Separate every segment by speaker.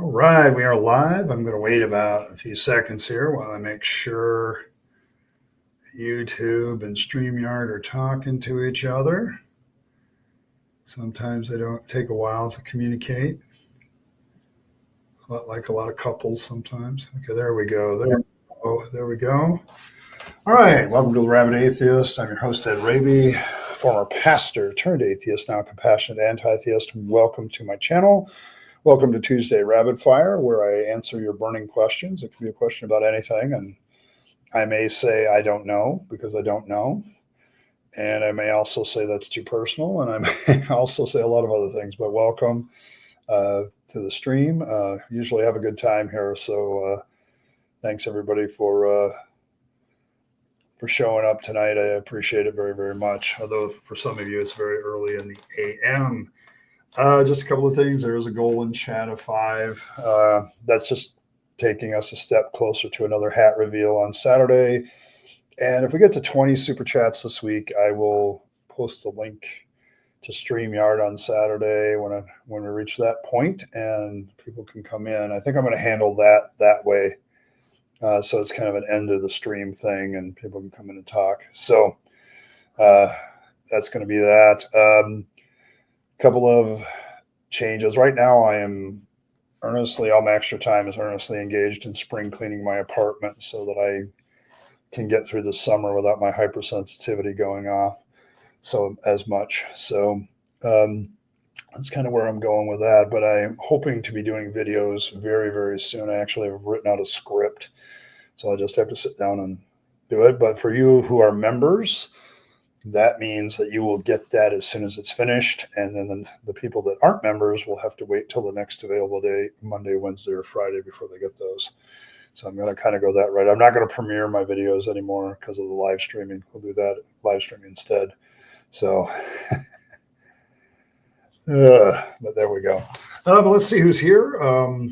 Speaker 1: All right, we are live. I'm going to wait about a few seconds here while I make sure YouTube and StreamYard are talking to each other. Sometimes they don't take a while to communicate, like a lot of couples sometimes. Okay, there we go. There we go. All right, welcome to the Rabyd Atheist. I'm your host, Ed Raby, former pastor turned atheist, now compassionate anti-theist. Welcome to my channel. Welcome to Tuesday Rapid Fire, where I answer your burning questions. It can be a question about anything, and I may say I don't know because I don't know. And I may also say that's too personal, and I may also say a lot of other things. But welcome to the stream. Usually have a good time here, so thanks everybody for showing up tonight. I appreciate it very, very much. Although for some of you it's very early in the AM. Just a couple of things. There is a goal in chat of 5. That's just taking us a step closer to another hat reveal on Saturday. And if we get to 20 super chats this week, I will post the link to StreamYard on Saturday when we reach that point, and people can come in. I think I'm going to handle that way. So it's kind of an end of the stream thing, and people can come in and talk. So that's going to be that. Couple of changes. Right now, I am all my extra time is earnestly engaged in spring cleaning my apartment so that I can get through the summer without my hypersensitivity going off as much. So that's kind of where I'm going with that. But I'm hoping to be doing videos very, very soon. I actually have written out a script, so I just have to sit down and do it. But for you who are members, that means that you will get that as soon as it's finished. And then the people that aren't members will have to wait till the next available day, Monday, Wednesday, or Friday, before they get those. So I'm going to kind of go that right. I'm not going to premiere my videos anymore because of the live streaming. We'll do that live streaming instead. So, but there we go. But let's see who's here. I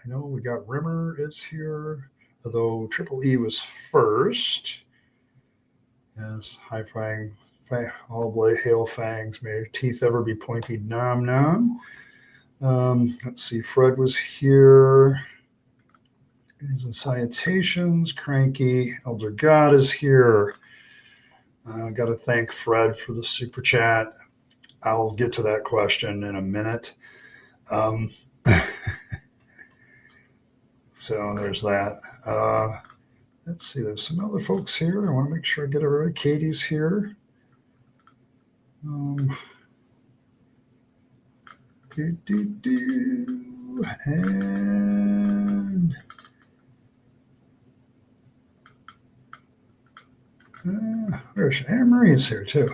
Speaker 1: know we got Rimmer is here, although Triple E was first. Yes, high fang, all blade, hail fangs. May your teeth ever be pointy, nom nom. Let's see, Fred was here. Greetings and salutations. Cranky Elder God is here. Got to thank Fred for the super chat. I'll get to that question in a minute. So there's that. Let's see, there's some other folks here. I want to make sure I get everybody. Katie's here. And there's Anna Marie's here too.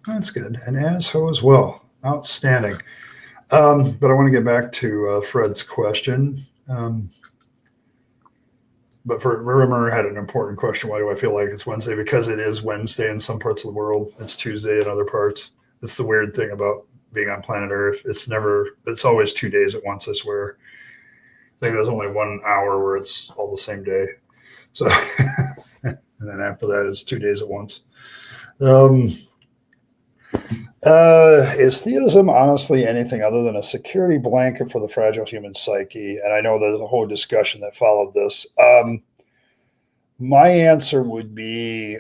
Speaker 1: That's good. And Asho as well. Outstanding. But I want to get back to Fred's question. But for Rimmer had an important question. Why do I feel like it's Wednesday? Because it is Wednesday in some parts of the world. It's Tuesday in other parts. It's the weird thing about being on planet Earth. It's always 2 days at once, I swear. I think there's only 1 hour where it's all the same day. So, and then after that it's 2 days at once. Is theism honestly anything other than a security blanket for the fragile human psyche? And I know there's a whole discussion that followed this. My answer would be,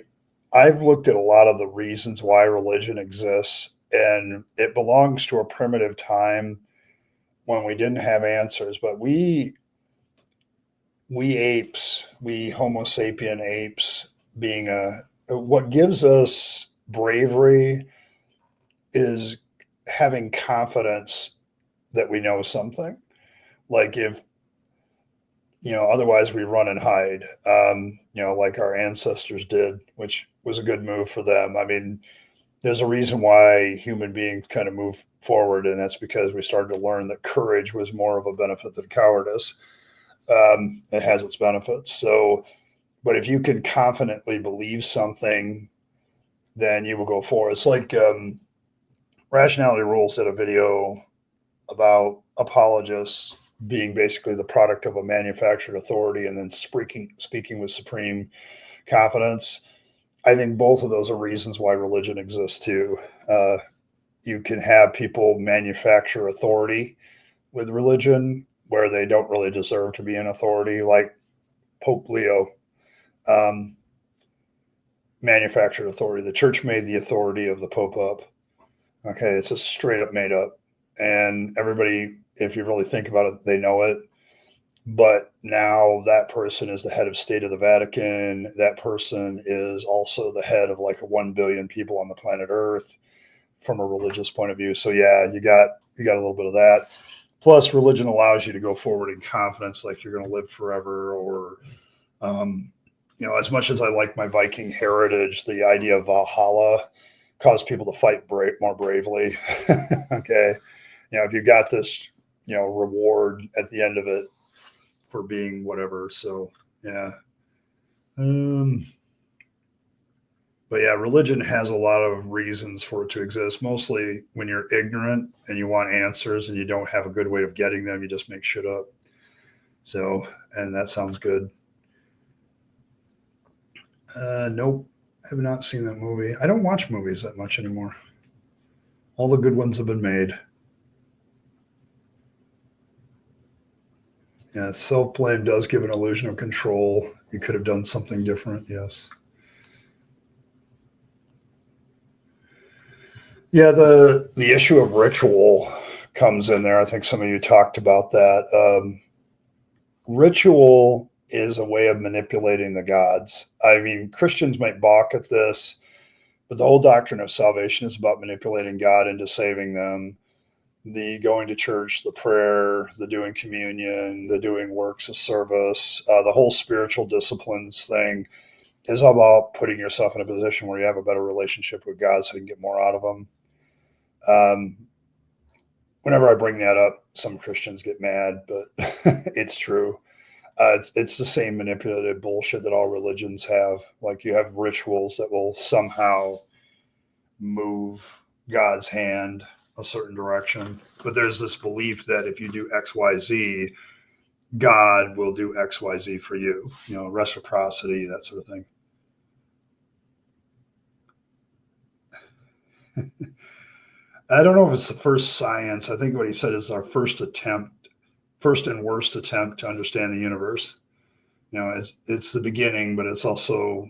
Speaker 1: I've looked at a lot of the reasons why religion exists, and it belongs to a primitive time when we didn't have answers. But we apes, we Homo sapien apes, being what gives us bravery is having confidence that we know something. Like otherwise we run and hide, like our ancestors did, which was a good move for them. I mean, there's a reason why human beings kind of move forward, and that's because we started to learn that courage was more of a benefit than cowardice. It has its benefits. So, but if you can confidently believe something, then you will go forward. It's like Rationality Rules did a video about apologists being basically the product of a manufactured authority and then speaking with supreme confidence. I think both of those are reasons why religion exists too. You can have people manufacture authority with religion, where they don't really deserve to be an authority, like Pope Leo. Manufactured authority. The church made the authority of the Pope up. Okay, it's just straight up made up. And everybody, if you really think about it, they know it. But now that person is the head of state of the Vatican. That person is also the head of like 1 billion people on the planet Earth from a religious point of view. So yeah, you got a little bit of that. Plus, religion allows you to go forward in confidence, like you're going to live forever, or as much as I like my Viking heritage, the idea of Valhalla caused people to fight more bravely. Okay. If you got this, reward at the end of it for being whatever. So, yeah. But yeah, religion has a lot of reasons for it to exist. Mostly when you're ignorant and you want answers and you don't have a good way of getting them, you just make shit up. So, and that sounds good. Nope. I have not seen that movie. I don't watch movies that much anymore. All the good ones have been made. Yeah, self-blame does give an illusion of control. You could have done something different, yes. Yeah, the issue of ritual comes in there. I think some of you talked about that. Ritual is a way of manipulating the gods. I mean, Christians might balk at this, but the whole doctrine of salvation is about manipulating God into saving them. The going to church, the prayer, the doing communion, the doing works of service, the whole spiritual disciplines thing is all about putting yourself in a position where you have a better relationship with God so you can get more out of Him. Whenever I bring that up, some Christians get mad, but it's true. It's the same manipulative bullshit that all religions have. Like you have rituals that will somehow move God's hand a certain direction, but there's this belief that if you do X, Y, Z, God will do X, Y, Z for you. Reciprocity, that sort of thing. I don't know if it's the first science. I think what he said is our first and worst attempt to understand the universe. It's the beginning, but it's also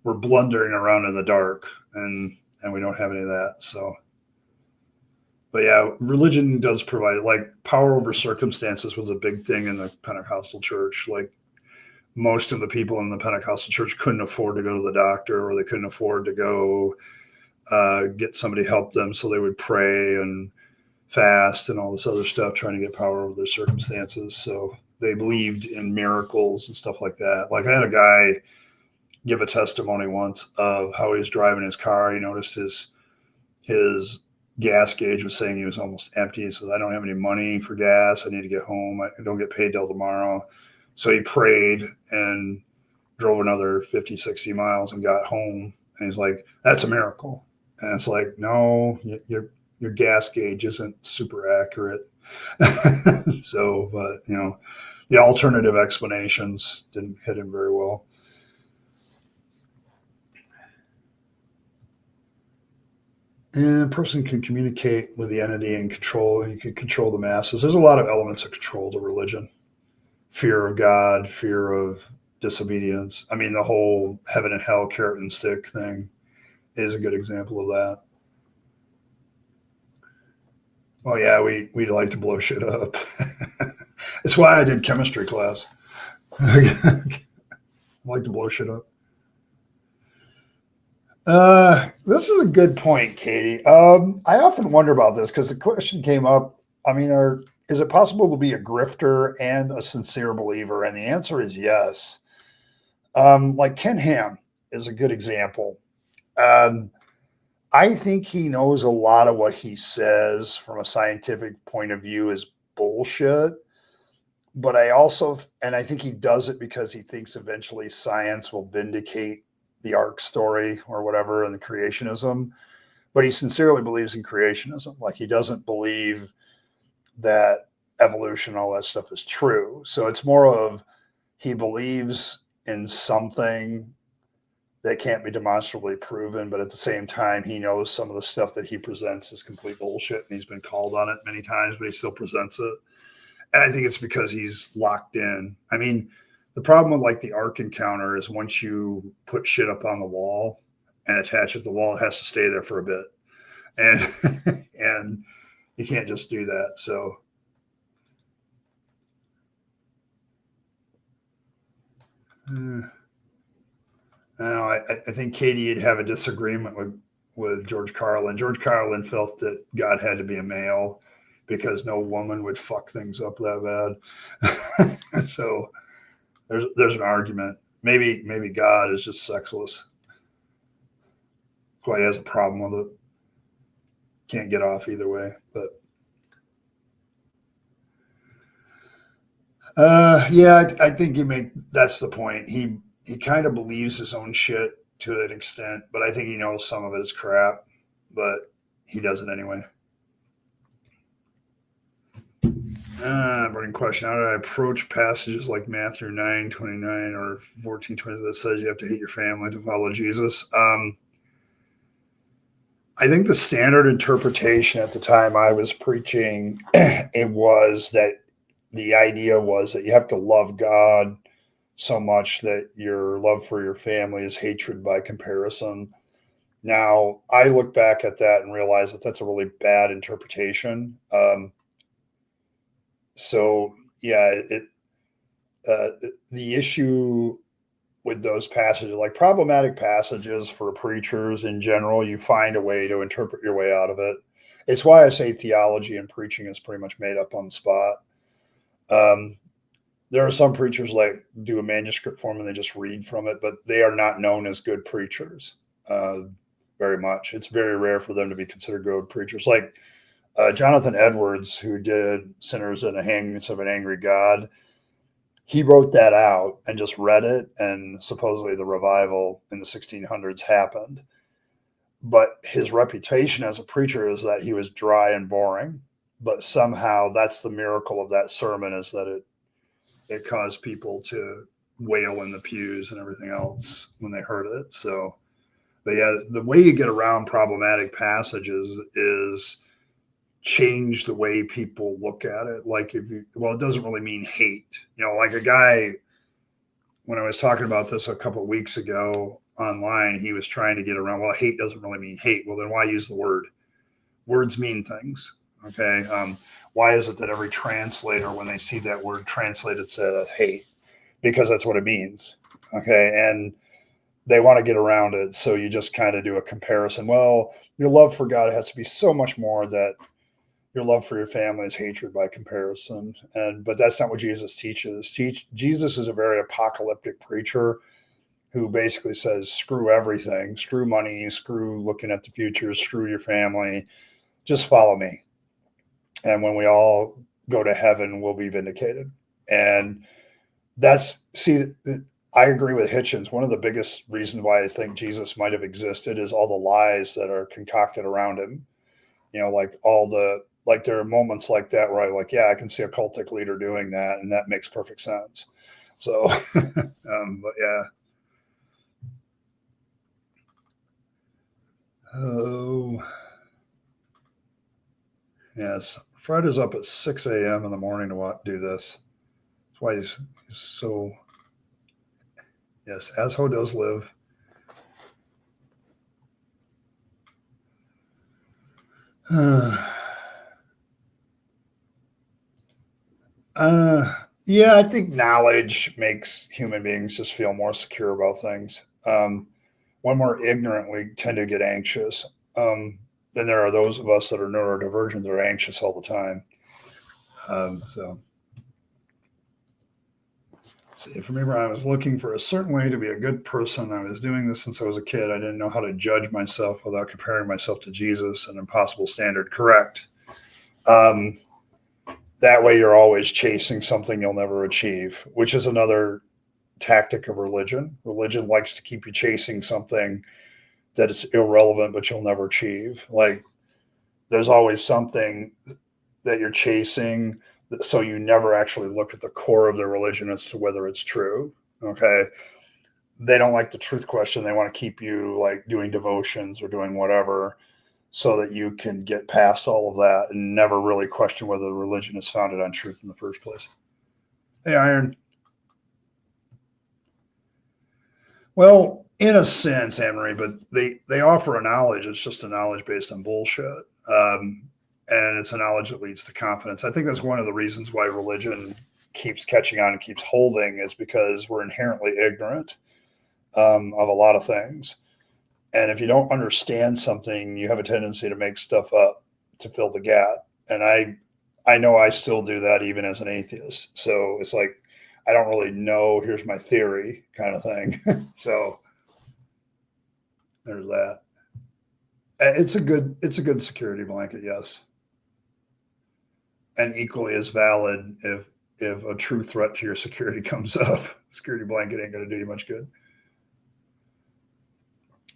Speaker 1: we're blundering around in the dark, and we don't have any of that. So, but yeah, religion does provide it. Like power over circumstances was a big thing in the Pentecostal church. Like most of the people in the Pentecostal church couldn't afford to go to the doctor, or they couldn't afford to go get somebody to help them, so they would pray and fast and all this other stuff, trying to get power over their circumstances. So they believed in miracles and stuff like that. Like I had a guy give a testimony once of how he was driving his car. He noticed his gas gauge was saying he was almost empty. He says, I don't have any money for gas. I need to get home. I don't get paid till tomorrow. So he prayed and drove another 50, 60 miles and got home. And he's like, that's a miracle. And it's like, no, your gas gauge isn't super accurate. So, but the alternative explanations didn't hit him very well. And a person can communicate with the entity and control. You can control the masses. There's a lot of elements of control to religion. Fear of God, fear of disobedience. I mean, the whole heaven and hell carrot and stick thing is a good example of that. Well, yeah, we'd like to blow shit up. It's why I did chemistry class. I like to blow shit up. This is a good point, Katie. I often wonder about this because the question came up. I mean, is it possible to be a grifter and a sincere believer? And the answer is yes. Like Ken Ham is a good example. I think he knows a lot of what he says from a scientific point of view is bullshit. But I think he does it because he thinks eventually science will vindicate the Ark story or whatever and the creationism. But he sincerely believes in creationism. Like he doesn't believe that evolution, all that stuff is true. So it's more of he believes in something that can't be demonstrably proven, but at the same time, he knows some of the stuff that he presents is complete bullshit, and he's been called on it many times, but he still presents it. And I think it's because he's locked in. I mean, the problem with like the Ark encounter is once you put shit up on the wall and attach it to the wall, it has to stay there for a bit. And and you can't just do that. So I don't know, I think Katie would have a disagreement with George Carlin. George Carlin felt that God had to be a male because no woman would fuck things up that bad. So there's an argument. Maybe God is just sexless. That's why he has a problem with it. Can't get off either way. But yeah, I think that's the point. He kind of believes his own shit to an extent, but I think he knows some of it is crap, but he does it anyway. Burning question. How do I approach passages like Matthew 9:29 or 14:20 that says you have to hate your family to follow Jesus? I think the standard interpretation at the time I was preaching, it was that the idea was that you have to love God so much that your love for your family is hatred by comparison. Now, I look back at that and realize that that's a really bad interpretation. So, yeah, the issue with those passages, like problematic passages for preachers in general, you find a way to interpret your way out of it. It's why I say theology and preaching is pretty much made up on the spot. There are some preachers like do a manuscript form and they just read from it, but they are not known as good preachers very much. It's very rare for them to be considered good preachers. Like Jonathan Edwards, who did Sinners and the Hangings of an Angry God, he wrote that out and just read it, and supposedly the revival in the 1600s happened. But his reputation as a preacher is that he was dry and boring. But somehow that's the miracle of that sermon, is that it caused people to wail in the pews and everything else when they heard it. So, but yeah, the way you get around problematic passages is change the way people look at it. Like it doesn't really mean hate. Like a guy, when I was talking about this a couple of weeks ago online, he was trying to get around, well, hate doesn't really mean hate. Well, then why use the word? Words mean things. Okay. Why is it that every translator, when they see that word translated, says hate? Because that's what it means. Okay. And they want to get around it. So you just kind of do a comparison. Well, your love for God has to be so much more that your love for your family is hatred by comparison. But that's not what Jesus teaches. Jesus is a very apocalyptic preacher who basically says, screw everything, screw money, screw looking at the future, screw your family, just follow me. And when we all go to heaven, we'll be vindicated. And I agree with Hitchens. One of the biggest reasons why I think Jesus might have existed is all the lies that are concocted around him. Like there are moments like that where I can see a cultic leader doing that, and that makes perfect sense. So, but yeah. Oh, yes. Fred is up at 6 a.m. in the morning to do this. That's why he's so. Yes, Asho does live. Yeah, I think knowledge makes human beings just feel more secure about things. When we're ignorant, we tend to get anxious. Then there are those of us that are neurodivergent that are anxious all the time. See, for me, Brian, I was looking for a certain way to be a good person. I was doing this since I was a kid. I didn't know how to judge myself without comparing myself to Jesus, an impossible standard. Correct. That way you're always chasing something you'll never achieve, which is another tactic of religion. Religion likes to keep you chasing something that is irrelevant, but you'll never achieve. Like there's always something that you're chasing, so you never actually look at the core of their religion as to whether it's true. Okay. They don't like the truth question. They want to keep you like doing devotions or doing whatever. so that you can get past all of that and never really question whether the religion is founded on truth in the first place. Hey, Iron. Well, in a sense, Anne-Marie, but they offer a knowledge. It's just a knowledge based on bullshit. And it's a knowledge that leads to confidence. I think that's one of the reasons why religion keeps catching on and keeps holding, is because we're inherently ignorant of a lot of things. And if you don't understand something, you have a tendency to make stuff up to fill the gap. And I know I still do that even as an atheist. So it's like, I don't really know, here's my theory kind of thing. So there's that. It's a good security blanket, yes. And equally as valid if a true threat to your security comes up, security blanket ain't going to do you much good.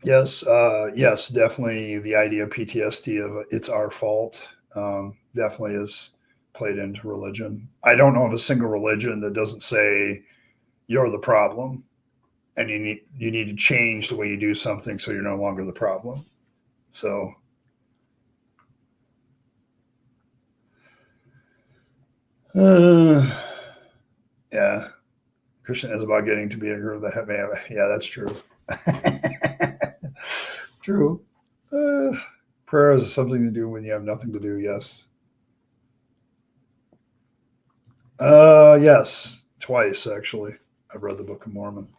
Speaker 1: Yes, yes, definitely the idea of PTSD of it's our fault definitely is played into religion. I don't know of a single religion that doesn't say you're the problem and you need to change the way you do something so you're no longer the problem. So yeah, Christian is about getting to be a group that have, yeah, that's true. True. Prayer is something to do when you have nothing to do. Yes. Yes, twice actually. I've read the Book of Mormon.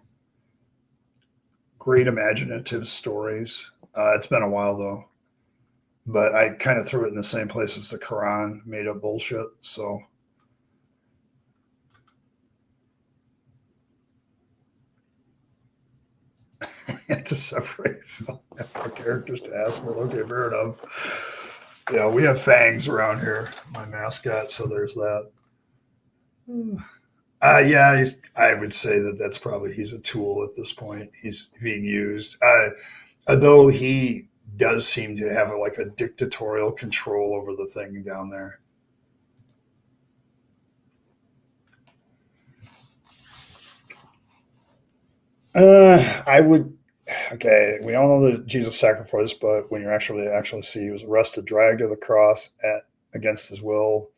Speaker 1: Great imaginative stories. It's been a while though, but I kind of threw it in the same place as the Quran, made up bullshit. So to separate our characters to ask, well, okay, fair enough. Yeah, we have fangs around here, my mascot. So there's that. Yeah, I would say that that's probably, he's a tool at this point. He's being used. Though he does seem to have like a dictatorial control over the thing down there. I would. Okay, we all know that Jesus sacrificed, but when you actually see, he was arrested, dragged to the cross against his will,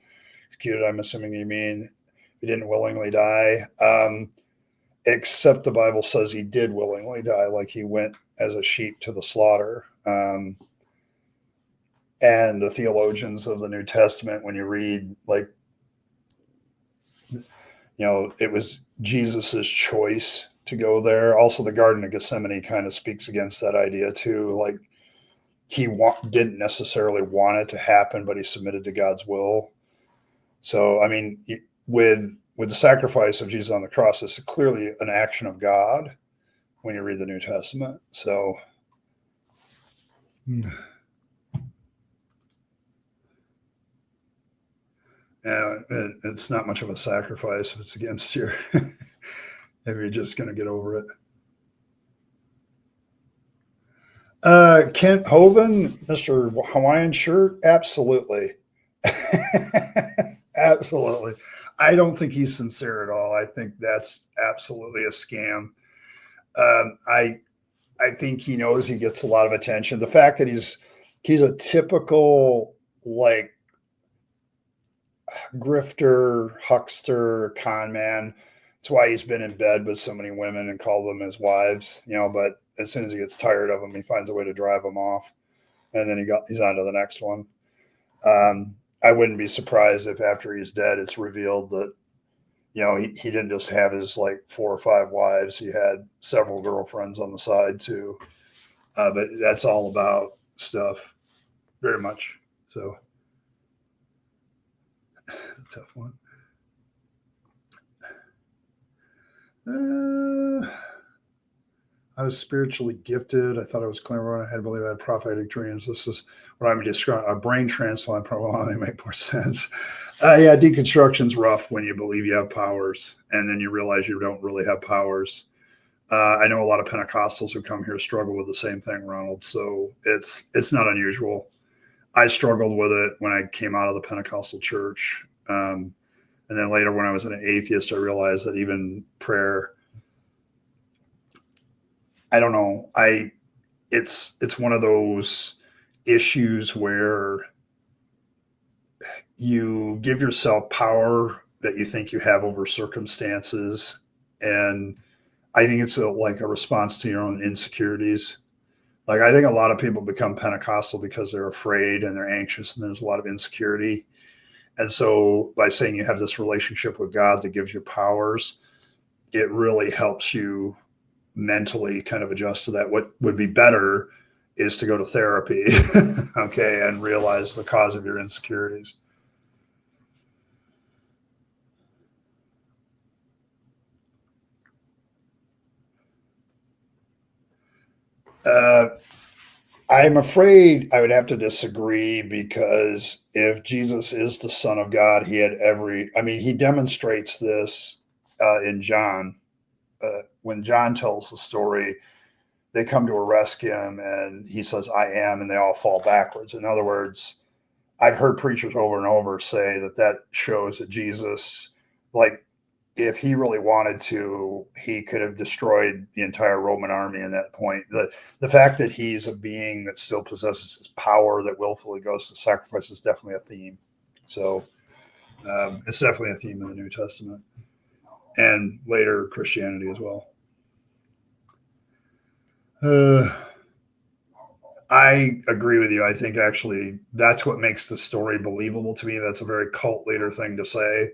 Speaker 1: executed. I'm assuming you mean he didn't willingly die. Except the Bible says he did willingly die, like he went as a sheep to the slaughter. And the theologians of the New Testament, when you read, like, it was Jesus's choice to go there. Also, the Garden of Gethsemane kind of speaks against that idea too. Like, he didn't necessarily want it to happen, but he submitted to God's will. So, I mean, with the sacrifice of Jesus on the cross, it's clearly an action of God when you read the New Testament. So, it's not much of a sacrifice if it's against your, if you're just going to get over it. Kent Hovind, Mr. Hawaiian shirt, absolutely. Absolutely. I don't think he's sincere at all. I think that's absolutely a scam. I think he knows he gets a lot of attention. The fact that he's a typical, like, grifter, huckster, con man. That's why he's been in bed with so many women and called them his wives, but as soon as he gets tired of them, he finds a way to drive them off. And then he's on to the next one. I wouldn't be surprised if after he's dead, it's revealed that, he didn't just have his like 4 or 5 wives. He had several girlfriends on the side too. But that's all about stuff, very much. So, tough one. I was spiritually gifted. I thought I was clairvoyant. I had to believe I had prophetic dreams. This is what I'm describing. A brain transplant probably make more sense. Yeah, deconstruction's rough when you believe you have powers and then you realize you don't really have powers. I know a lot of Pentecostals who come here struggle with the same thing, Ronald. So it's not unusual. I struggled with it when I came out of the Pentecostal church. And then later when I was an atheist, I realized that even prayer, I don't know. It's one of those issues where you give yourself power that you think you have over circumstances. And I think it's like a response to your own insecurities. Like, I think a lot of people become Pentecostal because they're afraid and they're anxious and there's a lot of insecurity. And so by saying you have this relationship with God that gives you powers, it really helps you mentally kind of adjust to that. What would be better is to go to therapy, okay, and realize the cause of your insecurities. I'm afraid I would have to disagree, because if Jesus is the Son of God, he had he demonstrates this in John. When John tells the story, they come to arrest him and he says, I am, and they all fall backwards. In other words, I've heard preachers over and over say that shows that Jesus, like, if he really wanted to, he could have destroyed the entire Roman army in that point. The fact that he's a being that still possesses his power that willfully goes to sacrifice is definitely a theme. So it's definitely a theme in the New Testament and later Christianity as well. I agree with you. I think actually that's what makes the story believable to me. That's a very cult leader thing to say.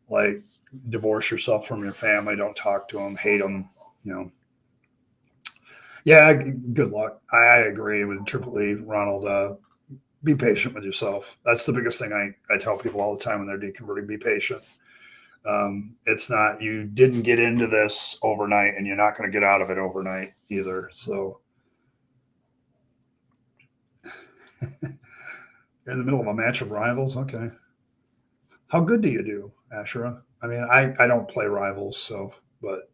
Speaker 1: Like, divorce yourself from your family, don't talk to them, hate them, you know. Yeah, good luck. I agree with Triple E, Ronald. Be patient with yourself. That's the biggest thing I tell people all the time when they're deconverting. Be patient. It's not, you didn't get into this overnight, and you're not going to get out of it overnight either. So you're in the middle of a match of rivals. Okay. How good do you do, Ashura? I mean, I don't play rivals, so, but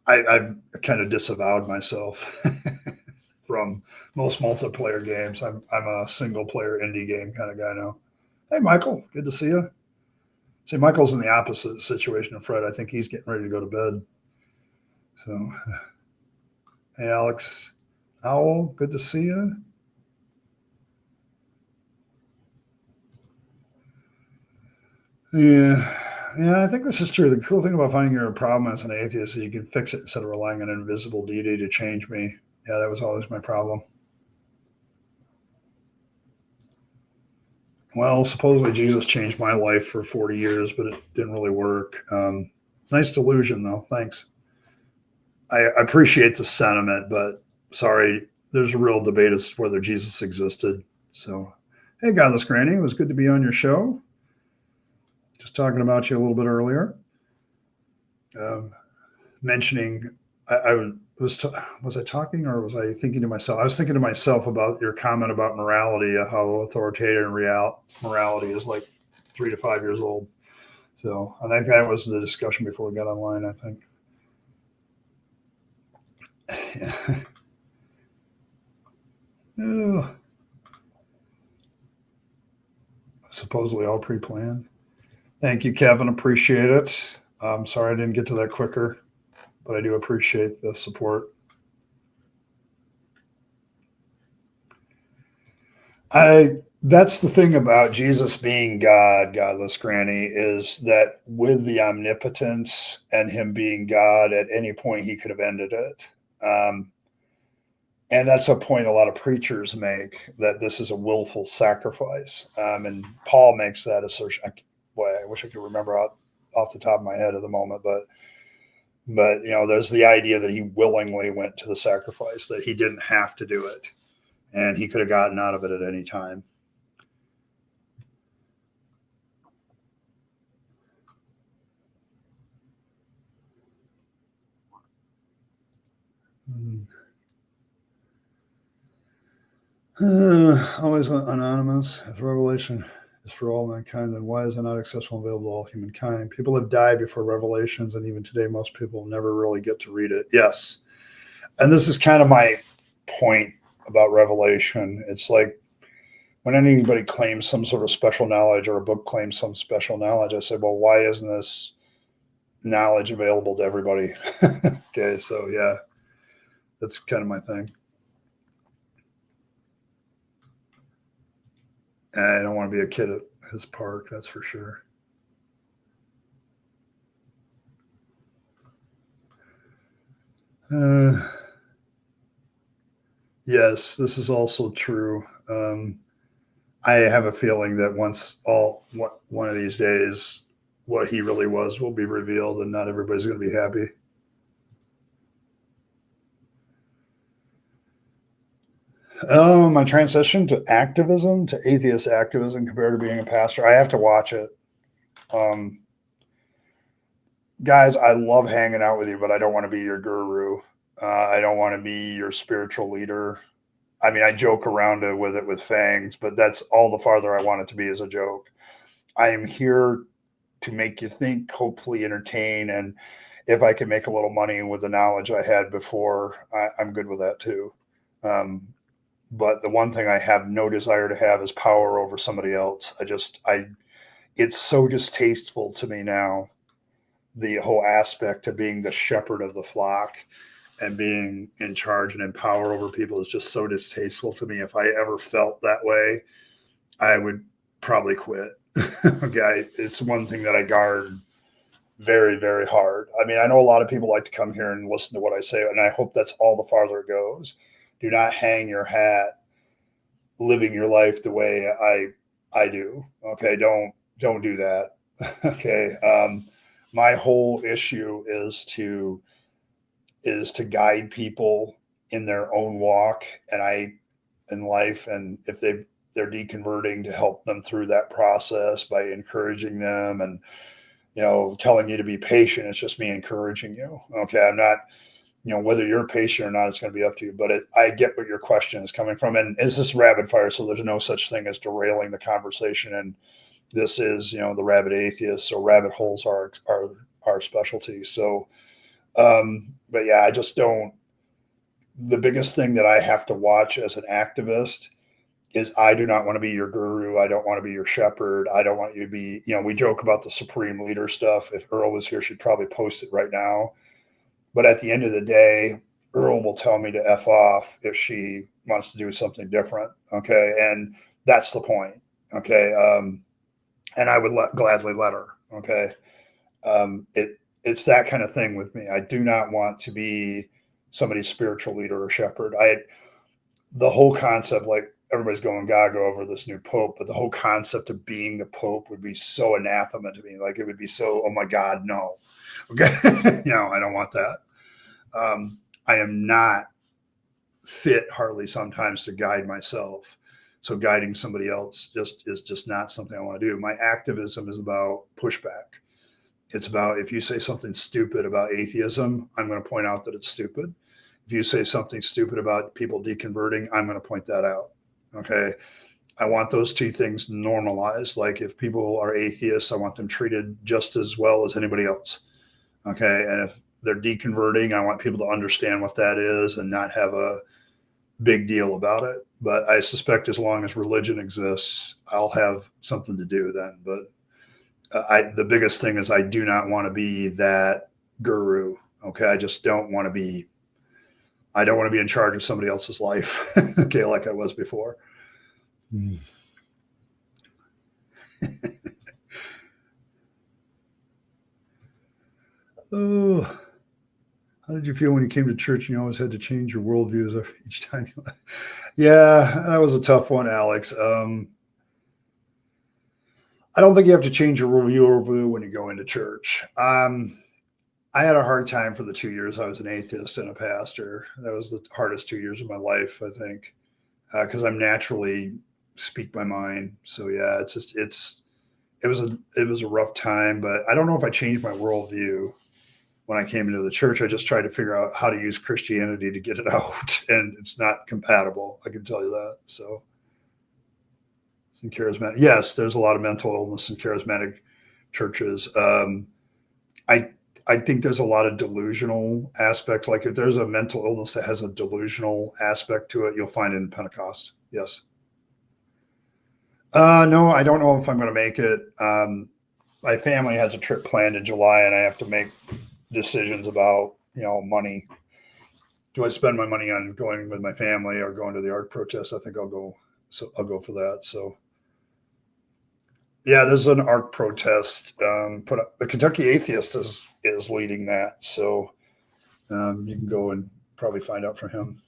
Speaker 1: I've kind of disavowed myself from most multiplayer games. I'm a single player indie game kind of guy now. Hey, Michael, good to see you. See, Michael's in the opposite situation of Fred. I think he's getting ready to go to bed. So, hey, Alex, Owl, good to see you. Yeah, I think this is true. The cool thing about finding your problem as an atheist is you can fix it instead of relying on an invisible deity to change me. Yeah, that was always my problem. Well, supposedly Jesus changed my life for 40 years, but it didn't really work. Nice delusion, though. Thanks. I appreciate the sentiment, but sorry, there's a real debate as to whether Jesus existed. So, hey, Godless Granny, it was good to be on your show. Just talking about you a little bit earlier. Mentioning, was I talking, or was I thinking to myself? I was thinking to myself about your comment about morality, how authoritative morality is like 3 to 5 years old. So I think that was the discussion before we got online, I think. Yeah. Oh, supposedly all pre-planned. Thank you, Kevin. Appreciate it. I'm sorry I didn't get to that quicker, but I do appreciate the support. That's the thing about Jesus being God, Godless Granny, is that with the omnipotence and him being God, at any point he could have ended it. And that's a point a lot of preachers make, that this is a willful sacrifice. And Paul makes that assertion. Boy, I wish I could remember off the top of my head at the moment, but there's the idea that he willingly went to the sacrifice, that he didn't have to do it, and he could have gotten out of it at any time. Always anonymous. If Revelation is for all mankind, then why is it not accessible and available to all humankind? People have died before Revelations, and even today, most people never really get to read it. Yes. And this is kind of my point about Revelation. It's like when anybody claims some sort of special knowledge, or a book claims some special knowledge, I say, well, why isn't this knowledge available to everybody? Okay, so yeah, that's kind of my thing. I don't want to be a kid at his park, that's for sure. Yes, this is also true. I have a feeling that one of these days, what he really was will be revealed, and not everybody's going to be happy. My transition to activism, to atheist activism, compared to being a pastor, I have to watch it. Um, Guys, I love hanging out with you, but I don't want to be your guru. I don't want to be your spiritual leader. I mean, I joke around with it with fangs, but that's all the farther I want it to be as a joke. I am here to make you think, hopefully entertain, and if I can make a little money with the knowledge I had before, I'm good with that too. Um, but the one thing I have no desire to have is power over somebody else. It's so distasteful to me now, the whole aspect of being the shepherd of the flock and being in charge and in power over people is just so distasteful to me. If I ever felt that way, I would probably quit. Okay, it's one thing that I guard very, very hard. I mean, I know a lot of people like to come here and listen to what I say, and I hope that's all the farther it goes. Do not hang your hat living your life the way I do. Okay, don't do that. Okay, my whole issue is to guide people in their own walk, and in life, and if they're deconverting, to help them through that process by encouraging them and telling you to be patient. It's just me encouraging you. Okay, I'm not, whether you're patient or not, it's going to be up to you. But I get what your question is coming from, and it's this rapid fire, so there's no such thing as derailing the conversation. And this is, the rabid atheists, so rabbit holes are our specialty. So, but yeah, I just don't. The biggest thing that I have to watch as an activist is I do not want to be your guru. I don't want to be your shepherd. I don't want you to be, we joke about the supreme leader stuff. If Earl was here, she'd probably post it right now. But at the end of the day, Earl will tell me to F off if she wants to do something different. Okay. And that's the point. Okay. And I would gladly let her. Okay. It's that kind of thing with me. I do not want to be somebody's spiritual leader or shepherd. The whole concept, like everybody's going gaga over this new pope, but the whole concept of being the pope would be so anathema to me. Like it would be so, oh my God, no. Okay. I don't want that. I am not fit hardly sometimes to guide myself. So guiding somebody else is just not something I want to do. My activism is about pushback. It's about, if you say something stupid about atheism, I'm going to point out that it's stupid. If you say something stupid about people deconverting, I'm going to point that out. Okay. I want those two things normalized. Like if people are atheists, I want them treated just as well as anybody else. Okay. And if they're deconverting, I want people to understand what that is and not have a big deal about it. But I suspect as long as religion exists, I'll have something to do then. But the biggest thing is I do not want to be that guru. Okay. I just don't want to be, I don't want to be in charge of somebody else's life. Okay. Like I was before. Oh, how did you feel when you came to church and you always had to change your worldviews each time? Yeah, that was a tough one, Alex. I don't think you have to change your worldview when you go into church. I had a hard time for the 2 years I was an atheist and a pastor. That was the hardest 2 years of my life, I think, because I'm naturally speak my mind. So yeah, it was a rough time, but I don't know if I changed my worldview when I came into the church. I just tried to figure out how to use Christianity to get it out, and it's not compatible. I can tell you that. So, in charismatic, yes, there's a lot of mental illness in charismatic churches. I I think there's a lot of delusional aspects. Like if there's a mental illness that has a delusional aspect to it, you'll find it in Pentecost. Yes. No, I don't know if I'm going to make it. My family has a trip planned in July, and I have to make decisions about money. Do I spend my money on going with my family or going to the art protest? I think I'll go. So I'll go for that. So Yeah, there's an ARC protest put up. The Kentucky Atheist is leading that, so you can go and probably find out from him.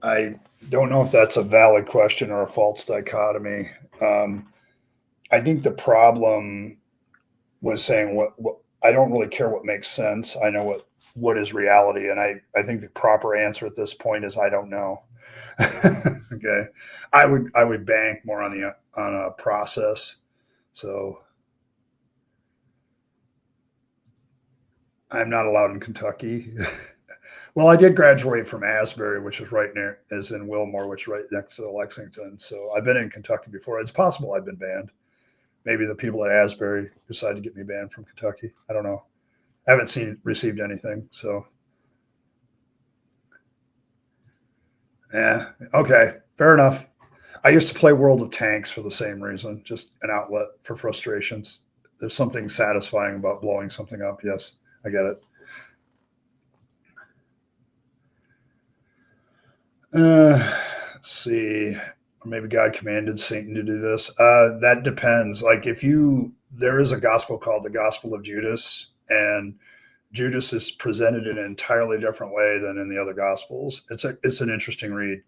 Speaker 1: I don't know if that's a valid question or a false dichotomy. Um, I think the problem was saying what I don't really care what makes sense. I know what is reality, and I think the proper answer at this point is I don't know. Okay, I would bank more on the on a process. So I'm not allowed in Kentucky. Well, I did graduate from Asbury, which is right near, is in Wilmore, which is right next to Lexington. So I've been in Kentucky before. It's possible I've been banned. Maybe the people at Asbury decided to get me banned from Kentucky. I don't know. I haven't received anything. So, yeah, okay, fair enough. I used to play World of Tanks for the same reason, just an outlet for frustrations. There's something satisfying about blowing something up. Yes, I get it. Let's see. Or maybe God commanded Satan to do this. That depends. Like if there is a gospel called the Gospel of Judas, and Judas is presented in an entirely different way than in the other gospels. It's an interesting read.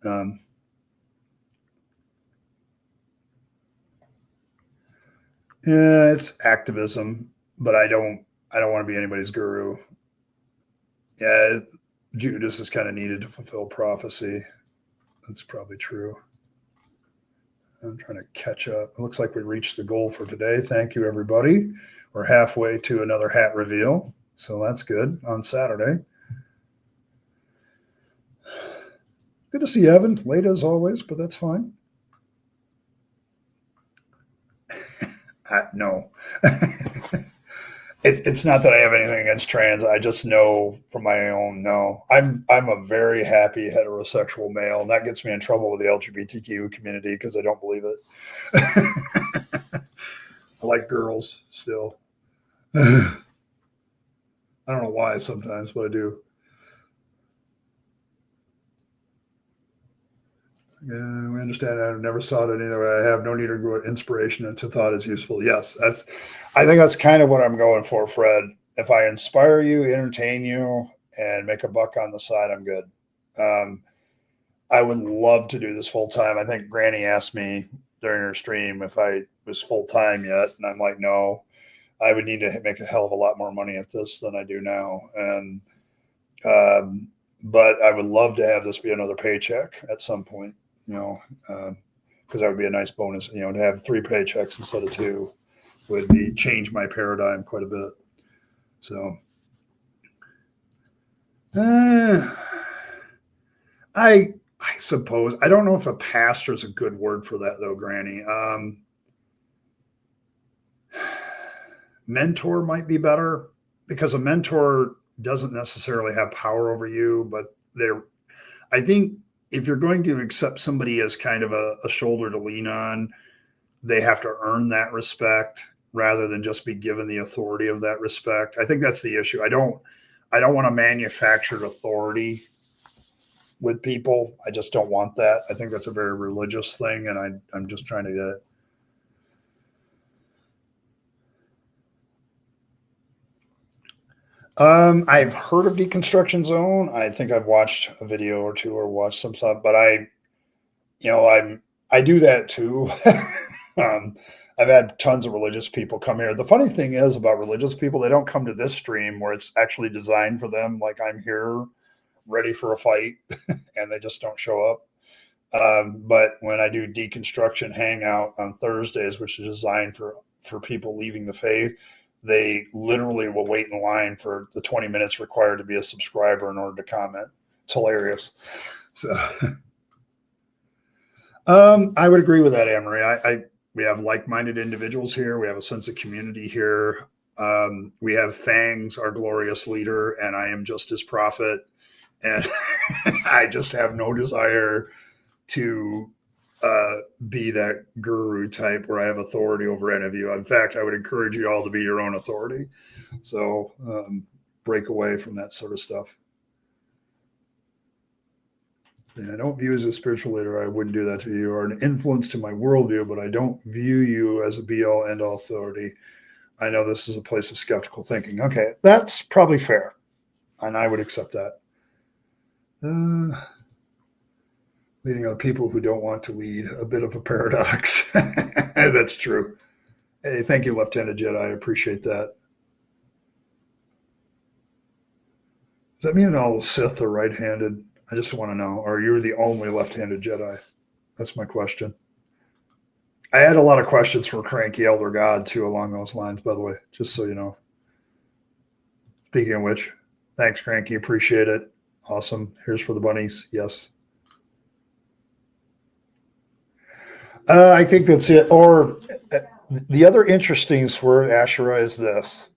Speaker 1: Um, yeah, it's activism, but I don't want to be anybody's guru. Yeah, Judas is kind of needed to fulfill prophecy. That's probably true. I'm trying to catch up. It looks like we reached the goal for today. Thank you, everybody. We're halfway to another hat reveal, so that's good on Saturday. Good to see Evan. Late as always, but that's fine. No. It's not that I have anything against trans. I just know from my own no. I'm a very happy heterosexual male, and that gets me in trouble with the LGBTQ community because I don't believe it. I like girls still. I don't know why sometimes, but I do. Yeah, we understand that. I never saw it any other way. I have no need to go inspiration into thought is useful. Yes, I think that's kind of what I'm going for, Fred. If I inspire you, entertain you, and make a buck on the side, I'm good. Um, I would love to do this full time. I think Granny asked me during her stream if I was full time yet, and I'm like, no. I would need to make a hell of a lot more money at this than I do now, and but I would love to have this be another paycheck at some point. You know, because that would be a nice bonus. You know, to have 3 paychecks instead of 2 would be change my paradigm quite a bit. So, uh, I suppose I don't know if a pastor is a good word for that though, Granny. Mentor might be better because a mentor doesn't necessarily have power over you, but they're. I think if you're going to accept somebody as kind of a shoulder to lean on, they have to earn that respect rather than just be given the authority of that respect. I think that's the issue. I don't want a manufactured authority with people. I just don't want that. I think that's a very religious thing, and I'm just trying to get it. I've heard of Deconstruction Zone. I think I've watched a video or two or watched some stuff, but I do that too. um, I've had tons of religious people come here. The funny thing is about religious people, they don't come to this stream where it's actually designed for them. Like I'm here ready for a fight and they just don't show up. But when I do deconstruction hangout on Thursdays, which is designed for people leaving the faith, they literally will wait in line for the 20 minutes required to be a subscriber in order to comment. It's hilarious. So I would agree with that, Amory. We have like-minded individuals here. We have a sense of community here. We have Fangs, our glorious leader, and I am just his prophet. And I just have no desire to be that guru type where I have authority over any of you. In fact, I would encourage you all to be your own authority. So break away from that sort of stuff. Yeah, I don't view you as a spiritual leader. I wouldn't do that to you, or an influence to my worldview, but I don't view you as a be all end all authority. I know this is a place of skeptical thinking. Okay, that's probably fair, and I would accept that. Leading other people who don't want to lead, a bit of a paradox. That's true. Hey, thank you, Left-Handed Jedi. I appreciate that. Does that mean all Sith are right-handed? I just want to know. Or you're the only left-handed Jedi? That's my question. I had a lot of questions for Cranky Elder God, too, along those lines, by the way, just so you know. Speaking of which, thanks, Cranky. Appreciate it. Awesome. Here's for the bunnies. Yes. I think that's it. Or the other interesting word, Asherah, is this.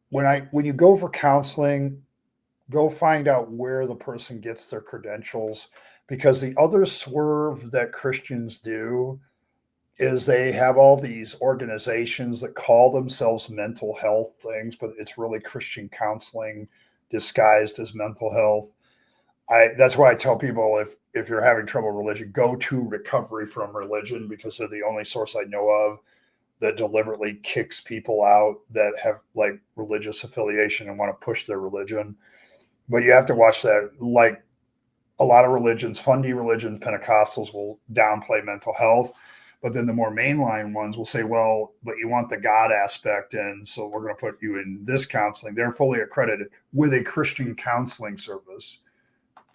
Speaker 1: When you go for counseling, go find out where the person gets their credentials, because the other swerve that Christians do is they have all these organizations that call themselves mental health things, but it's really Christian counseling disguised as mental health. That's why I tell people, if you're having trouble with religion, go to Recovery from Religion, because they're the only source I know of that deliberately kicks people out that have like religious affiliation and want to push their religion. But you have to watch that. Like a lot of religions, fundy religions, Pentecostals will downplay mental health, but then the more mainline ones will say, well, but you want the God aspect, and so we're going to put you in this counseling. They're fully accredited with a Christian counseling service,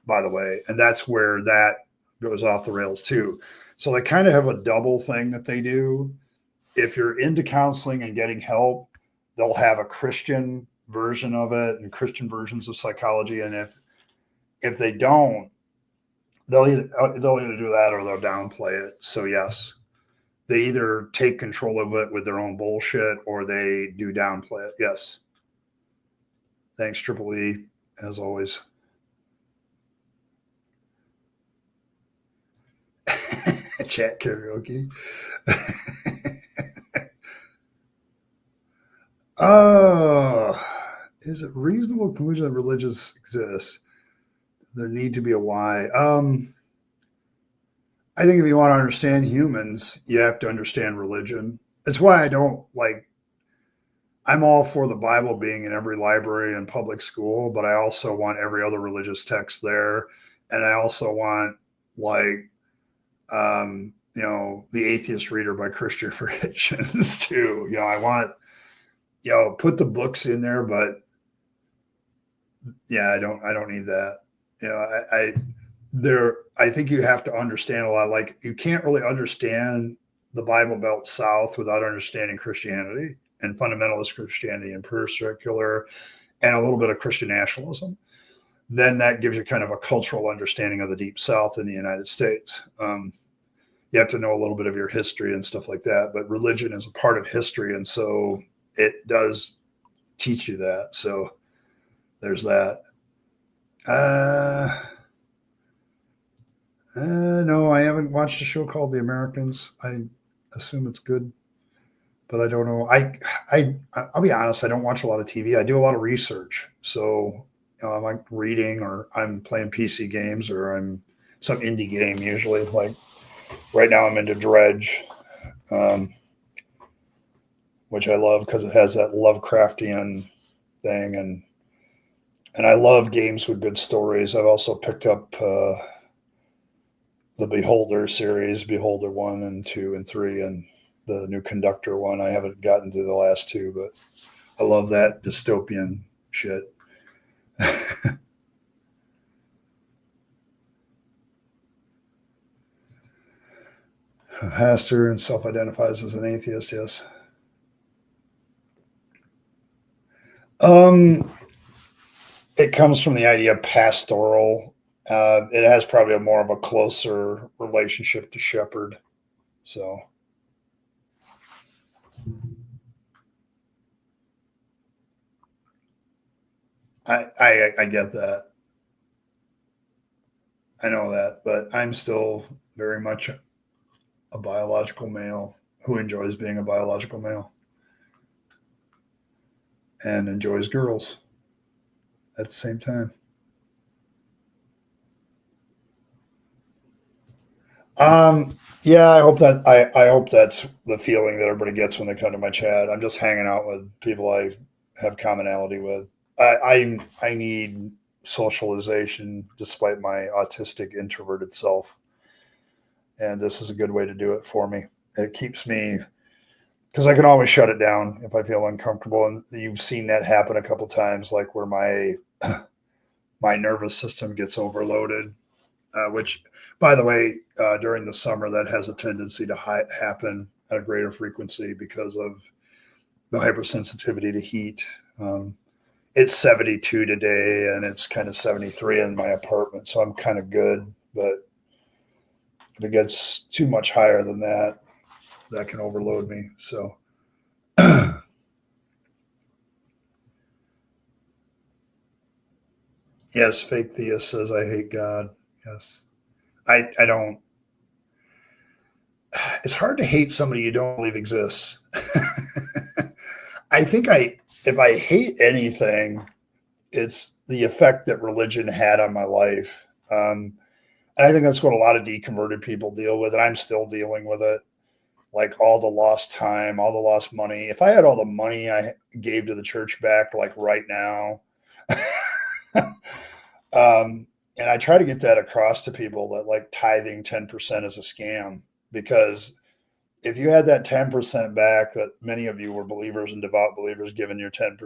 Speaker 1: by the way, and that's where that goes off the rails too. So they kind of have a double thing that they do. If you're into counseling and getting help, they'll have a Christian version of it and Christian versions of psychology. And if they don't, they'll either do that or they'll downplay it. So yes, they either take control of it with their own bullshit or they do downplay it. Yes. Thanks, Triple E, as always. Chat karaoke. Is it reasonable conclusion that religions exist? There need to be a why. I think if you want to understand humans, you have to understand religion. It's why I don't like. I'm all for the Bible being in every library and public school, but I also want every other religious text there, and I also want like the Atheist Reader by Christian Religions too. I want put the books in there, but yeah, I don't need that. I think you have to understand a lot. Like you can't really understand the Bible Belt South without understanding Christianity and fundamentalist Christianity in particular, and a little bit of Christian nationalism. Then that gives you kind of a cultural understanding of the Deep South in the United States. You have to know a little bit of your history and stuff like that, but religion is a part of history, and so it does teach you that. So there's that. No, I haven't watched a show called The Americans. I assume it's good, but I don't know. I'll be honest. I don't watch a lot of TV. I do a lot of research. So I'm like reading, or I'm playing PC games, or I'm some indie game usually. Like right now, I'm into Dredge, which I love because it has that Lovecraftian thing, and I love games with good stories. I've also picked up the Beholder series, Beholder 1 and 2 and 3, and the new Conductor one. I haven't gotten to the last two, but I love that dystopian shit. Pastor and self-identifies as an atheist, yes. It comes from the idea of pastoral. It has probably a more of a closer relationship to shepherd. So I get that. I know that, but I'm still very much a biological male who enjoys being a biological male and enjoys girls at the same time. Yeah, I hope that's the feeling that everybody gets when they come to my chat. I'm just hanging out with people I have commonality with. I need socialization despite my autistic introverted self, and this is a good way to do it for me. It keeps me because I can always shut it down if I feel uncomfortable, and you've seen that happen a couple times, like where my nervous system gets overloaded, which, by the way, during the summer, that has a tendency to happen at a greater frequency because of the hypersensitivity to heat. It's 72 today and it's kind of 73 in my apartment, so I'm kind of good. But if it gets too much higher than that, that can overload me. So, yes, fake theist says, I hate God. Yes. I don't, it's hard to hate somebody you don't believe exists. I think if I hate anything, it's the effect that religion had on my life. And I think that's what a lot of deconverted people deal with, and I'm still dealing with it. Like all the lost time, all the lost money. If I had all the money I gave to the church back, like right now, and I try to get that across to people that like tithing 10% is a scam because if you had that 10% back, that many of you were believers and devout believers giving your 10%,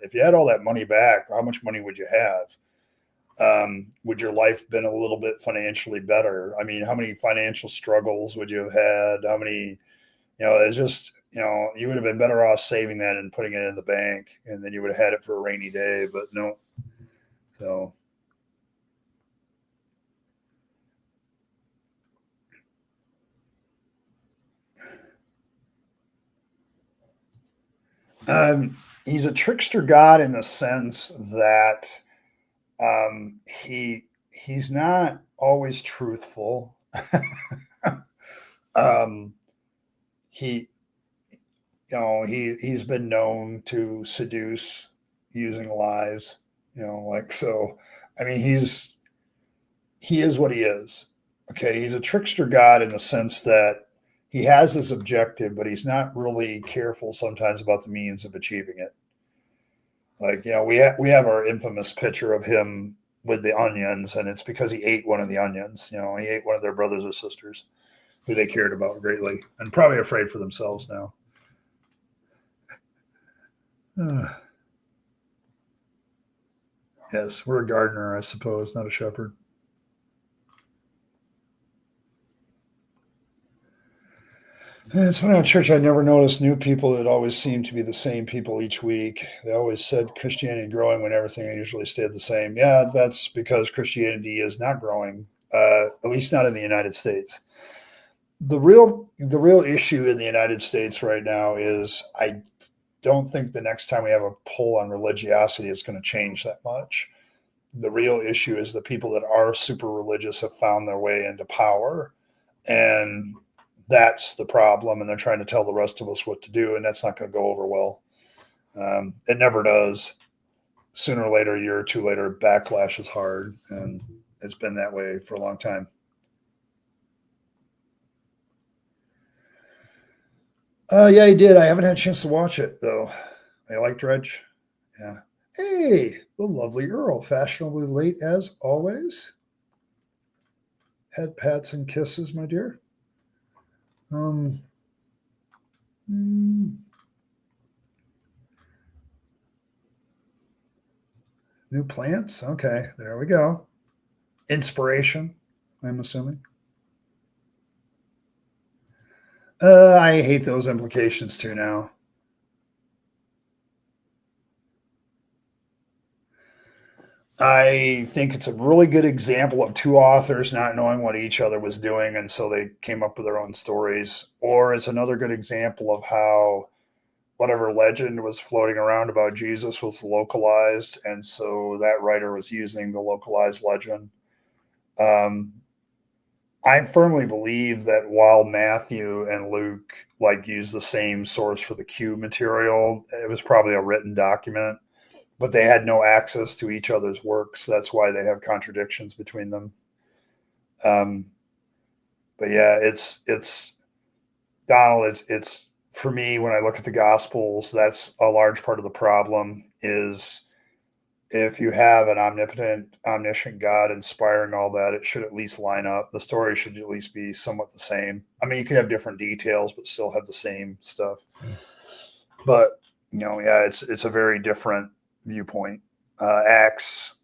Speaker 1: if you had all that money back, how much money would you have? Would your life been a little bit financially better? I mean, how many financial struggles would you have had? How many, it's just, you would have been better off saving that and putting it in the bank, and then you would have had it for a rainy day, but no. So, he's a trickster god in the sense that he's not always truthful. um, he he's been known to seduce using lies. Like so. I mean, he is what he is. Okay, he's a trickster god in the sense that he has his objective, but he's not really careful sometimes about the means of achieving it. Like we have our infamous picture of him with the onions, and it's because he ate one of the onions. He ate one of their brothers or sisters who they cared about greatly, and probably afraid for themselves now. Yes, we're a gardener, I suppose, not a shepherd. It's funny at church. I never noticed new people. It always seemed to be the same people each week. They always said Christianity growing when everything usually stayed the same. Yeah, that's because Christianity is not growing, at least not in the United States. The real issue in the United States right now is I don't think the next time we have a poll on religiosity is going to change that much. The real issue is the people that are super religious have found their way into power, and that's the problem. And they're trying to tell the rest of us what to do, and that's not going to go over well. It never does. Sooner or later, a year or two later, backlash is hard, and it's been that way for a long time. Yeah, he did. I haven't had a chance to watch it though. I like Dredge. Yeah. Hey, the lovely Earl, fashionably late as always. Head pats and kisses, my dear. Um, hmm, new plants. Okay, there we go. Inspiration, I'm assuming. I hate those implications too now. I think it's a really good example of two authors not knowing what each other was doing, and so they came up with their own stories. Or it's another good example of how whatever legend was floating around about Jesus was localized, and so that writer was using the localized legend. Um, I firmly believe that while Matthew and Luke like use the same source for the Q material, it was probably a written document, but they had no access to each other's works. That's why they have contradictions between them. Um, but yeah, it's Donald. It's for me when I look at the Gospels, that's a large part of the problem. Is if you have an omnipotent, omniscient God inspiring all that, it should at least line up. The story should at least be somewhat the same. I mean, you can have different details, but still have the same stuff. But yeah, it's a very different viewpoint. Acts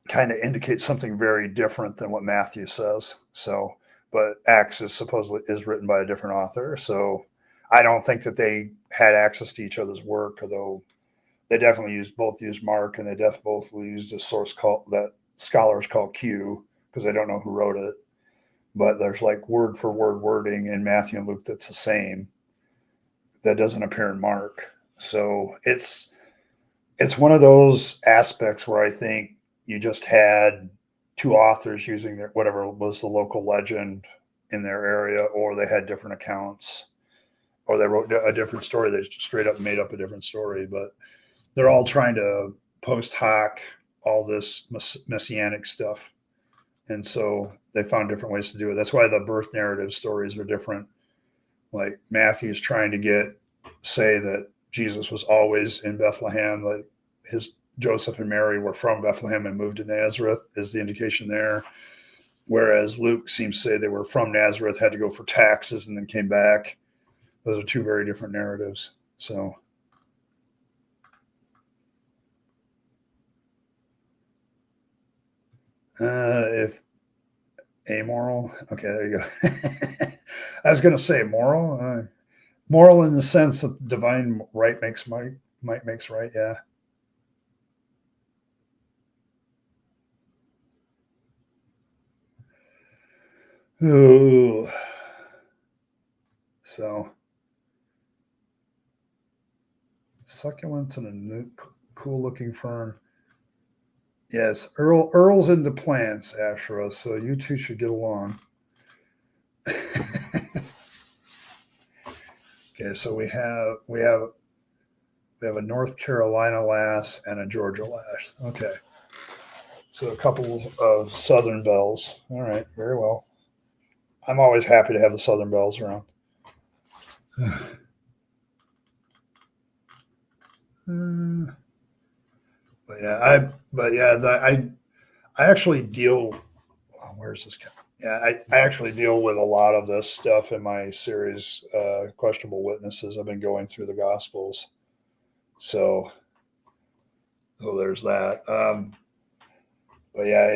Speaker 1: kind of indicates something very different than what Matthew says. So, but Acts is supposedly is written by a different author. So, I don't think that they had access to each other's work, although they definitely both used Mark, and they both used a source called that scholars call Q because they don't know who wrote it. But there's like word for word wording in Matthew and Luke that's the same that doesn't appear in Mark. So it's one of those aspects where I think you just had two authors using their whatever was the local legend in their area, or they had different accounts, or they wrote a different story. They just straight up made up a different story, but they're all trying to post hoc all this messianic stuff. And so they found different ways to do it. That's why the birth narrative stories are different. Like Matthew's trying to say that Jesus was always in Bethlehem, like his Joseph and Mary were from Bethlehem and moved to Nazareth is the indication there. Whereas Luke seems to say they were from Nazareth, had to go for taxes, and then came back. Those are two very different narratives. So if amoral, okay, there you go. I was going to say moral, moral in the sense that divine right makes might makes right. Yeah. Ooh. So succulents and a new cool looking fern. Yes, Earl's into plants, Ashra. So you two should get along. Okay, so we have a North Carolina lass and a Georgia lass. Okay, so a couple of Southern belles. All right, very well. I'm always happy to have the Southern belles around. I actually deal. Oh, where's this guy? Yeah, I actually deal with a lot of this stuff in my series, Questionable Witnesses. I've been going through the Gospels, so there's that. But yeah,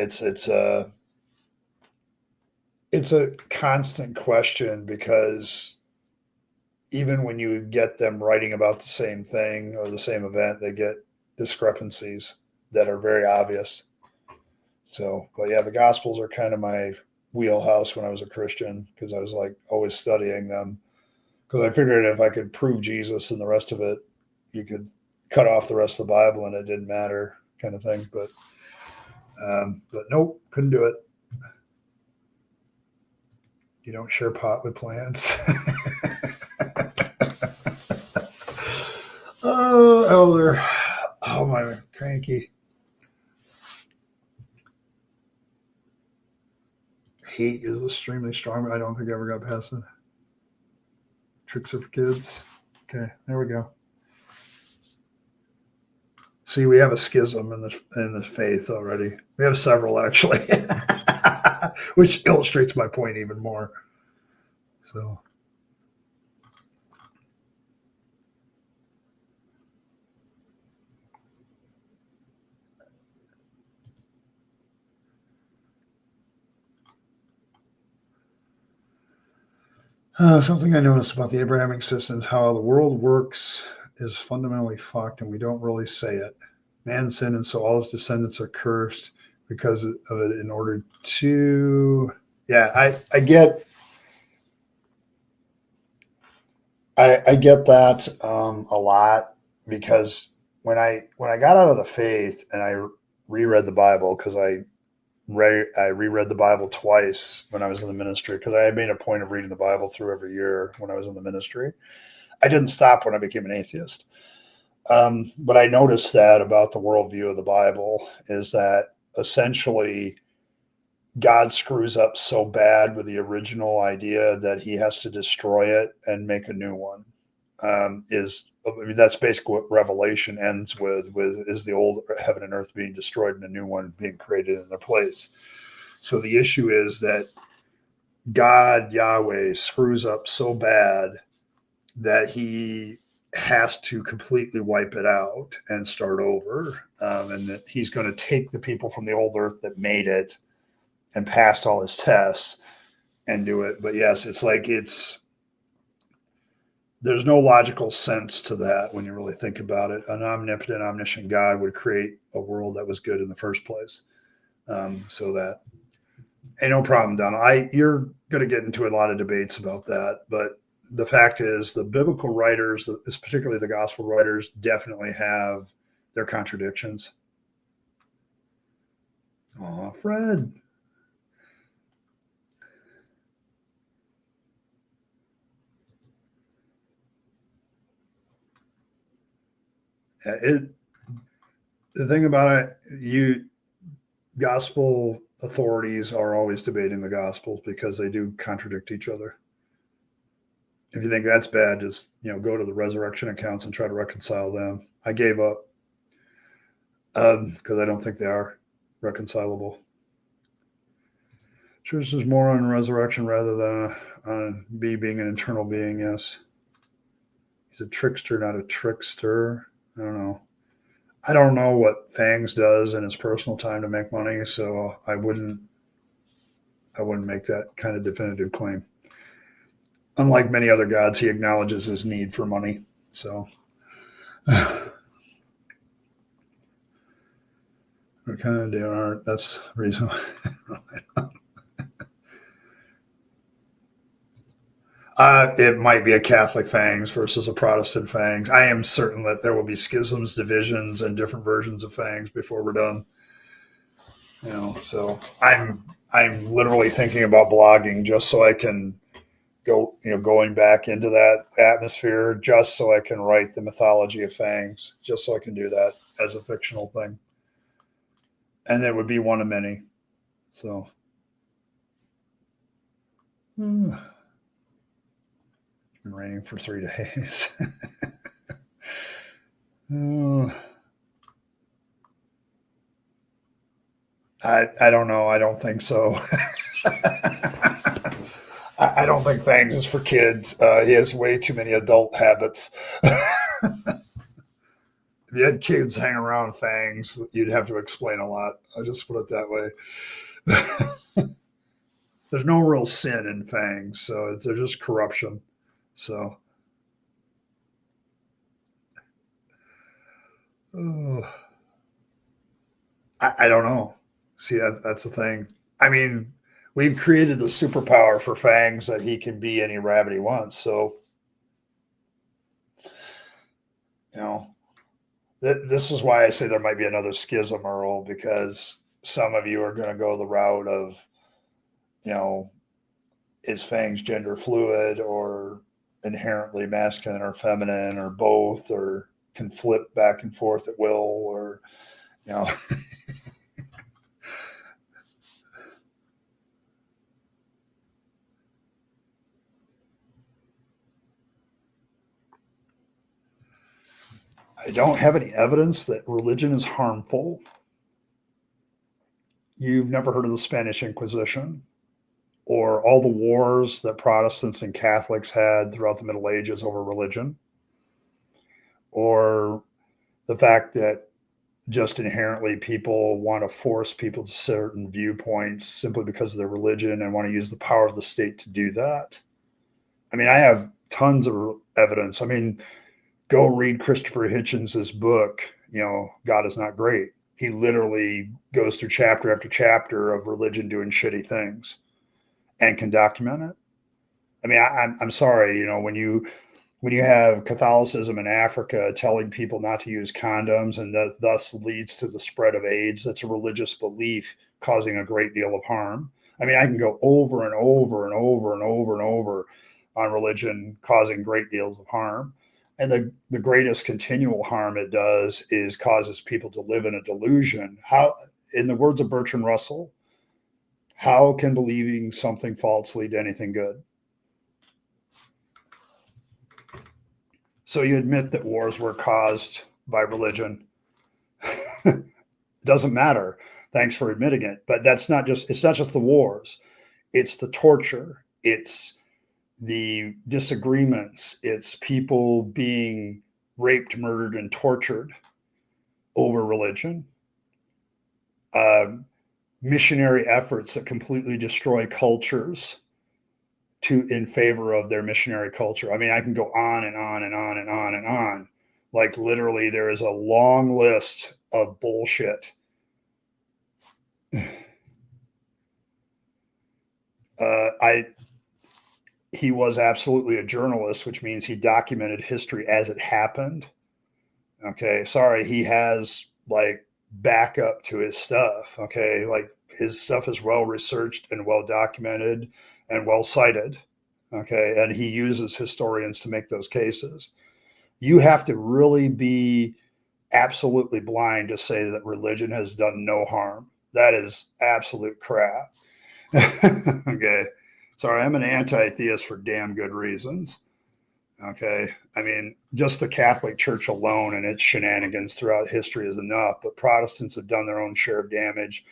Speaker 1: it's a constant question because even when you get them writing about the same thing or the same event, they get discrepancies that are very obvious. So, but yeah, the Gospels are kind of my wheelhouse when I was a Christian because I was like always studying them because I figured if I could prove Jesus and the rest of it, you could cut off the rest of the Bible and it didn't matter, kind of thing. But nope, couldn't do it. You don't share pot with plants. Oh, elder. Oh, my cranky. Hate is extremely strong. I don't think I ever got past it. Tricks are for kids. Okay, there we go. See, we have a schism in the faith already. We have several actually, which illustrates my point even more. So. Something I noticed about the Abrahamic system is how the world works is fundamentally fucked, and we don't really say it. Man sinned, and so all his descendants are cursed because of it. In order to, yeah, I get, I get that a lot because when I got out of the faith and I reread the Bible because I reread the Bible twice when I was in the ministry because I had made a point of reading the Bible through every year when I was in the ministry. I didn't stop when I became an atheist. But I noticed that about the worldview of the Bible is that essentially God screws up so bad with the original idea that he has to destroy it and make a new one. That's basically what Revelation ends with is the old heaven and earth being destroyed and a new one being created in their place. So the issue is that God, Yahweh, screws up so bad that he has to completely wipe it out and start over. And that he's going to take the people from the old earth that made it and passed all his tests and do it. But yes, there's no logical sense to that when you really think about it. An omnipotent, omniscient God would create a world that was good in the first place. So that ain't no problem, Donald. You're going to get into a lot of debates about that, but the fact is, the biblical writers, particularly the gospel writers, definitely have their contradictions. Oh, Fred. The thing about it, gospel authorities are always debating the gospels because they do contradict each other. If you think that's bad, just go to the resurrection accounts and try to reconcile them. I gave up because I don't think they are reconcilable. Church is more on resurrection rather than on B being an internal being. Yes, he's a trickster, not a trickster. I don't know. I don't know what Fangs does in his personal time to make money, so I wouldn't make that kind of definitive claim. Unlike many other gods, he acknowledges his need for money. So we're kind of doing art. That's reasonable. It might be a Catholic Fangs versus a Protestant Fangs. I am certain that there will be schisms, divisions, and different versions of Fangs before we're done. So I'm literally thinking about blogging just so I can going back into that atmosphere, just so I can write the mythology of Fangs, just so I can do that as a fictional thing, and it would be one of many. So. Been raining for 3 days. I don't know. I don't think so. I don't think Fangs is for kids. He has way too many adult habits. If you had kids hang around Fangs, you'd have to explain a lot. I'll just put it that way. There's no real sin in Fangs, so they're just corruption. So, I don't know. See, that's the thing. I mean, we've created the superpower for Fangs that he can be any rabbit he wants. So, this is why I say there might be another schism, Earl, because some of you are going to go the route of, is Fangs gender fluid or inherently masculine or feminine or both, or can flip back and forth at will, or, I don't have any evidence that religion is harmful. You've never heard of the Spanish Inquisition or all the wars that Protestants and Catholics had throughout the Middle Ages over religion, or the fact that just inherently people want to force people to certain viewpoints simply because of their religion and want to use the power of the state to do that. I mean, I have tons of evidence. I mean, go read Christopher Hitchens' book, God is Not Great. He literally goes through chapter after chapter of religion doing shitty things and can document it. I mean, I'm sorry, when you have Catholicism in Africa telling people not to use condoms and that thus leads to the spread of AIDS, that's a religious belief causing a great deal of harm. I mean, I can go over and over and over and over and over on religion causing great deals of harm. And the greatest continual harm it does is causes people to live in a delusion. How, in the words of Bertrand Russell, How can believing something false lead to anything good? So you admit that wars were caused by religion. Doesn't matter. Thanks for admitting it. But it's not just the wars. It's the torture. It's the disagreements. It's people being raped, murdered, and tortured over religion. Missionary efforts that completely destroy cultures in favor of their missionary culture. I mean, I can go on and on and on and on and on. Like literally, there is a long list of bullshit. He was absolutely a journalist, which means he documented history as it happened. Okay, sorry, he has like backup to his stuff. Okay, like his stuff is well researched and well documented and well cited. Okay, and he uses historians to make those cases. You have to really be absolutely blind to say that religion has done no harm. That is absolute crap. Okay. Sorry, I'm an anti-theist for damn good reasons. Okay. I mean, just the Catholic Church alone and its shenanigans throughout history is enough, but Protestants have done their own share of damage.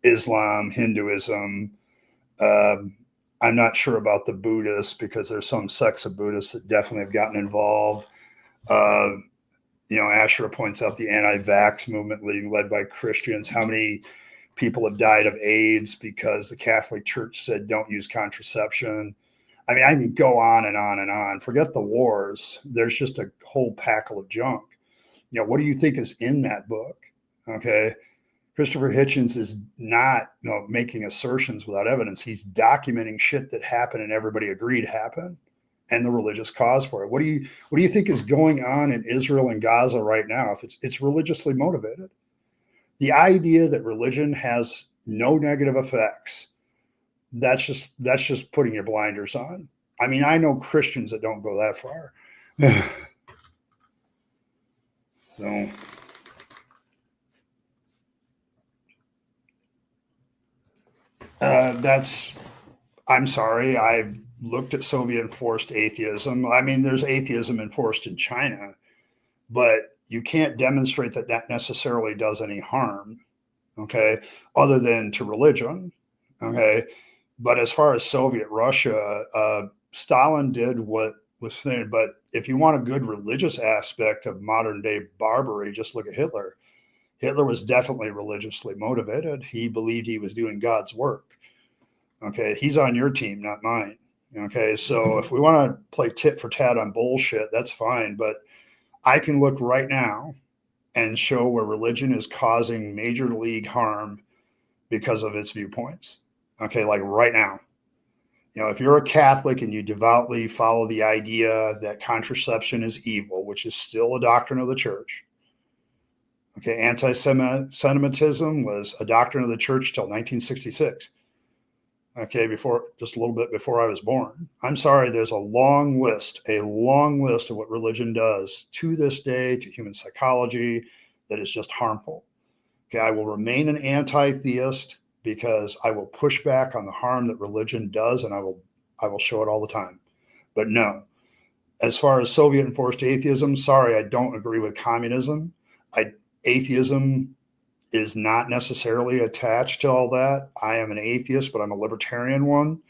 Speaker 1: Islam, Hinduism. I'm not sure about the Buddhists because there's some sects of Buddhists that definitely have gotten involved. Asher points out the anti-vax movement led by Christians. How many people have died of AIDS because the Catholic Church said don't use contraception? I mean, I can go on and on and on. Forget the wars. There's just a whole packle of junk. What do you think is in that book? Okay. Christopher Hitchens is not making assertions without evidence. He's documenting shit that happened and everybody agreed happened, and the religious cause for it. What do you think is going on in Israel and Gaza right now? If it's religiously motivated, the idea that religion has no negative effects, that's just putting your blinders on. I mean, I know Christians that don't go that far. So I'm sorry. I've looked at Soviet enforced atheism. I mean, there's atheism enforced in China, but you can't demonstrate that that necessarily does any harm. Okay. Other than to religion. Okay. But as far as Soviet Russia, Stalin did what was saying. But if you want a good religious aspect of modern day barbarity, just look at Hitler. Hitler was definitely religiously motivated. He believed he was doing God's work. Okay. He's on your team, not mine. Okay. So if we want to play tit for tat on bullshit, that's fine. But I can look right now and show where religion is causing major league harm because of its viewpoints. Okay. Like right now. If you're a Catholic and you devoutly follow the idea that contraception is evil, which is still a doctrine of the church. Okay, anti-Semitism was a doctrine of the church till 1966. Okay, just a little bit before I was born. I'm sorry, there's a long list of what religion does to this day to human psychology that is just harmful. Okay, I will remain an anti-theist because I will push back on the harm that religion does, and I will show it all the time. But no, as far as Soviet enforced atheism, sorry, I don't agree with communism. Atheism is not necessarily attached to all that. I am an atheist, but I'm a libertarian one,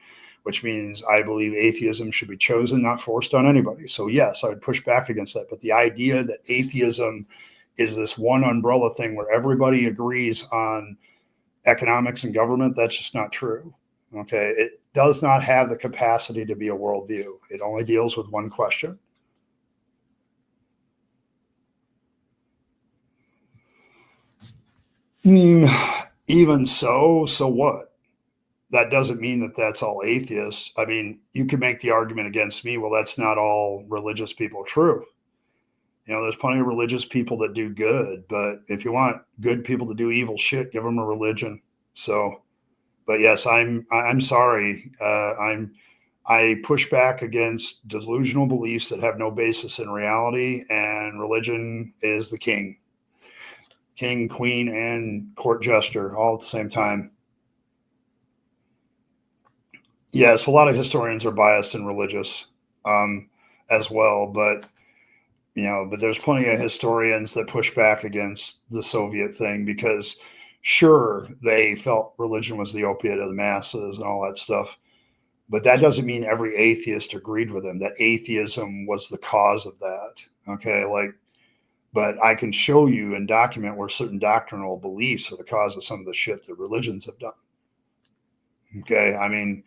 Speaker 1: which means I believe atheism should be chosen, not forced on anybody. So yes, I would push back against that. But the idea that atheism is this one umbrella thing where everybody agrees on economics and government, that's just not true. Okay. It does not have the capacity to be a worldview. It only deals with one question. Even so what? That doesn't mean that that's all atheists. I mean, you could make the argument against me, well, that's not all religious people. True. There's plenty of religious people that do good, but if you want good people to do evil shit, give them a religion. So, but yes, I'm sorry. I push back against delusional beliefs that have no basis in reality, and religion is the king, queen, and court jester all at the same time. Yes, a lot of historians are biased and religious um, as well, but but there's plenty of historians that push back against the Soviet thing because, sure, they felt religion was the opiate of the masses and all that stuff, but that doesn't mean every atheist agreed with him. That atheism was the cause of that. Okay, like, but I can show you and document where certain doctrinal beliefs are the cause of some of the shit that religions have done. Okay, I mean,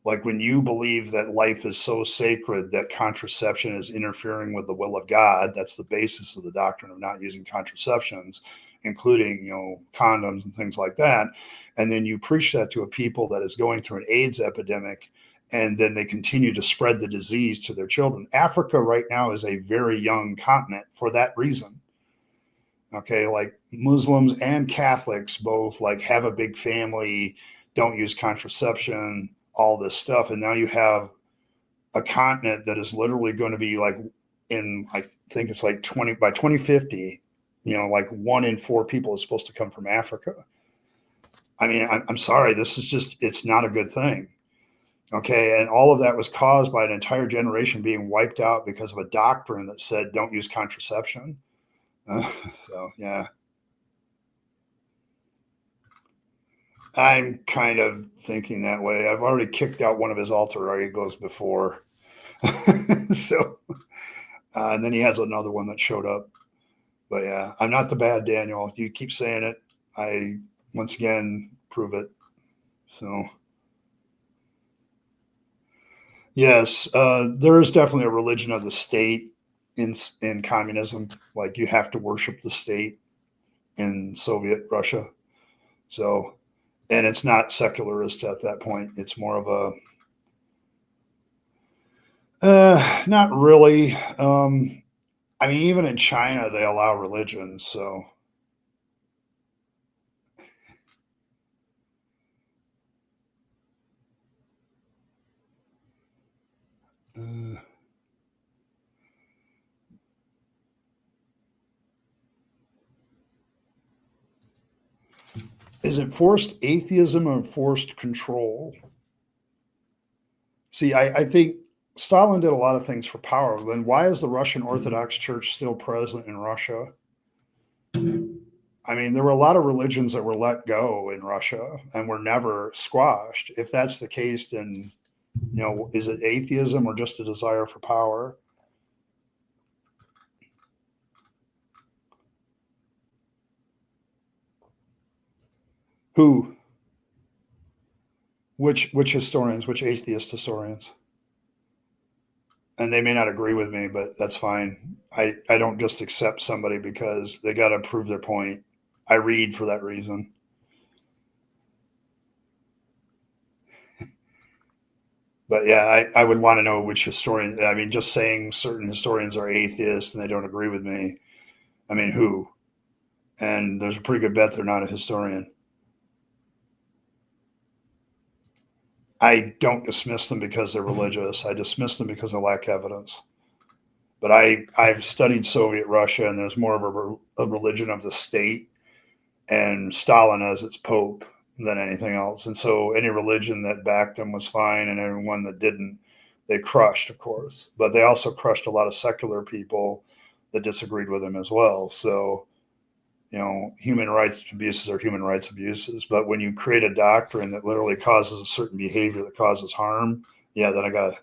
Speaker 1: like when you believe that life is so sacred that contraception is interfering with the will of God, that's the basis of the doctrine of not using contraceptions, including, condoms and things like that. And then you preach that to a people that is going through an AIDS epidemic, and then they continue to spread the disease to their children. Africa right now is a very young continent for that reason. Okay, like Muslims and Catholics both like have a big family, don't use contraception, all this stuff, and now you have a continent that is literally going to be like in, I think it's like 20 by 2050, like 1 in 4 people is supposed to come from Africa. I mean, I'm sorry, this is just, it's not a good thing. Okay, and all of that was caused by an entire generation being wiped out because of a doctrine that said don't use contraception. So yeah. I'm kind of thinking that way. I've already kicked out one of his alter egos before. So, and then he has another one that showed up. But yeah, I'm not the bad Daniel. You keep saying it. I, once again, prove it. So, yes, there is definitely a religion of the state in communism. Like you have to worship the state in Soviet Russia. So, and it's not secularist at that point. It's more of a not really. I mean, even in China, they allow religion. So, uh, is it forced atheism or forced control? See, I think Stalin did a lot of things for power. Then why is the Russian Orthodox Church still present in Russia? I mean, there were a lot of religions that were let go in Russia and were never squashed. If that's the case, then, is it atheism or just a desire for power? Who? Which historians? Which atheist historians? And they may not agree with me, but that's fine. I don't just accept somebody because they got to prove their point. I read for that reason. But yeah, I would want to know which historian. I mean, just saying certain historians are atheists and they don't agree with me. I mean, who? And there's a pretty good bet they're not a historian. I don't dismiss them because they're religious. I dismiss them because they lack evidence. But I've studied Soviet Russia, and there's more of a religion of the state, and Stalin as its pope than anything else. And so any religion that backed him was fine, and everyone that didn't, they crushed, of course. But they also crushed a lot of secular people that disagreed with him as well. So, human rights abuses are human rights abuses. But when you create a doctrine that literally causes a certain behavior that causes harm, yeah, then I got to.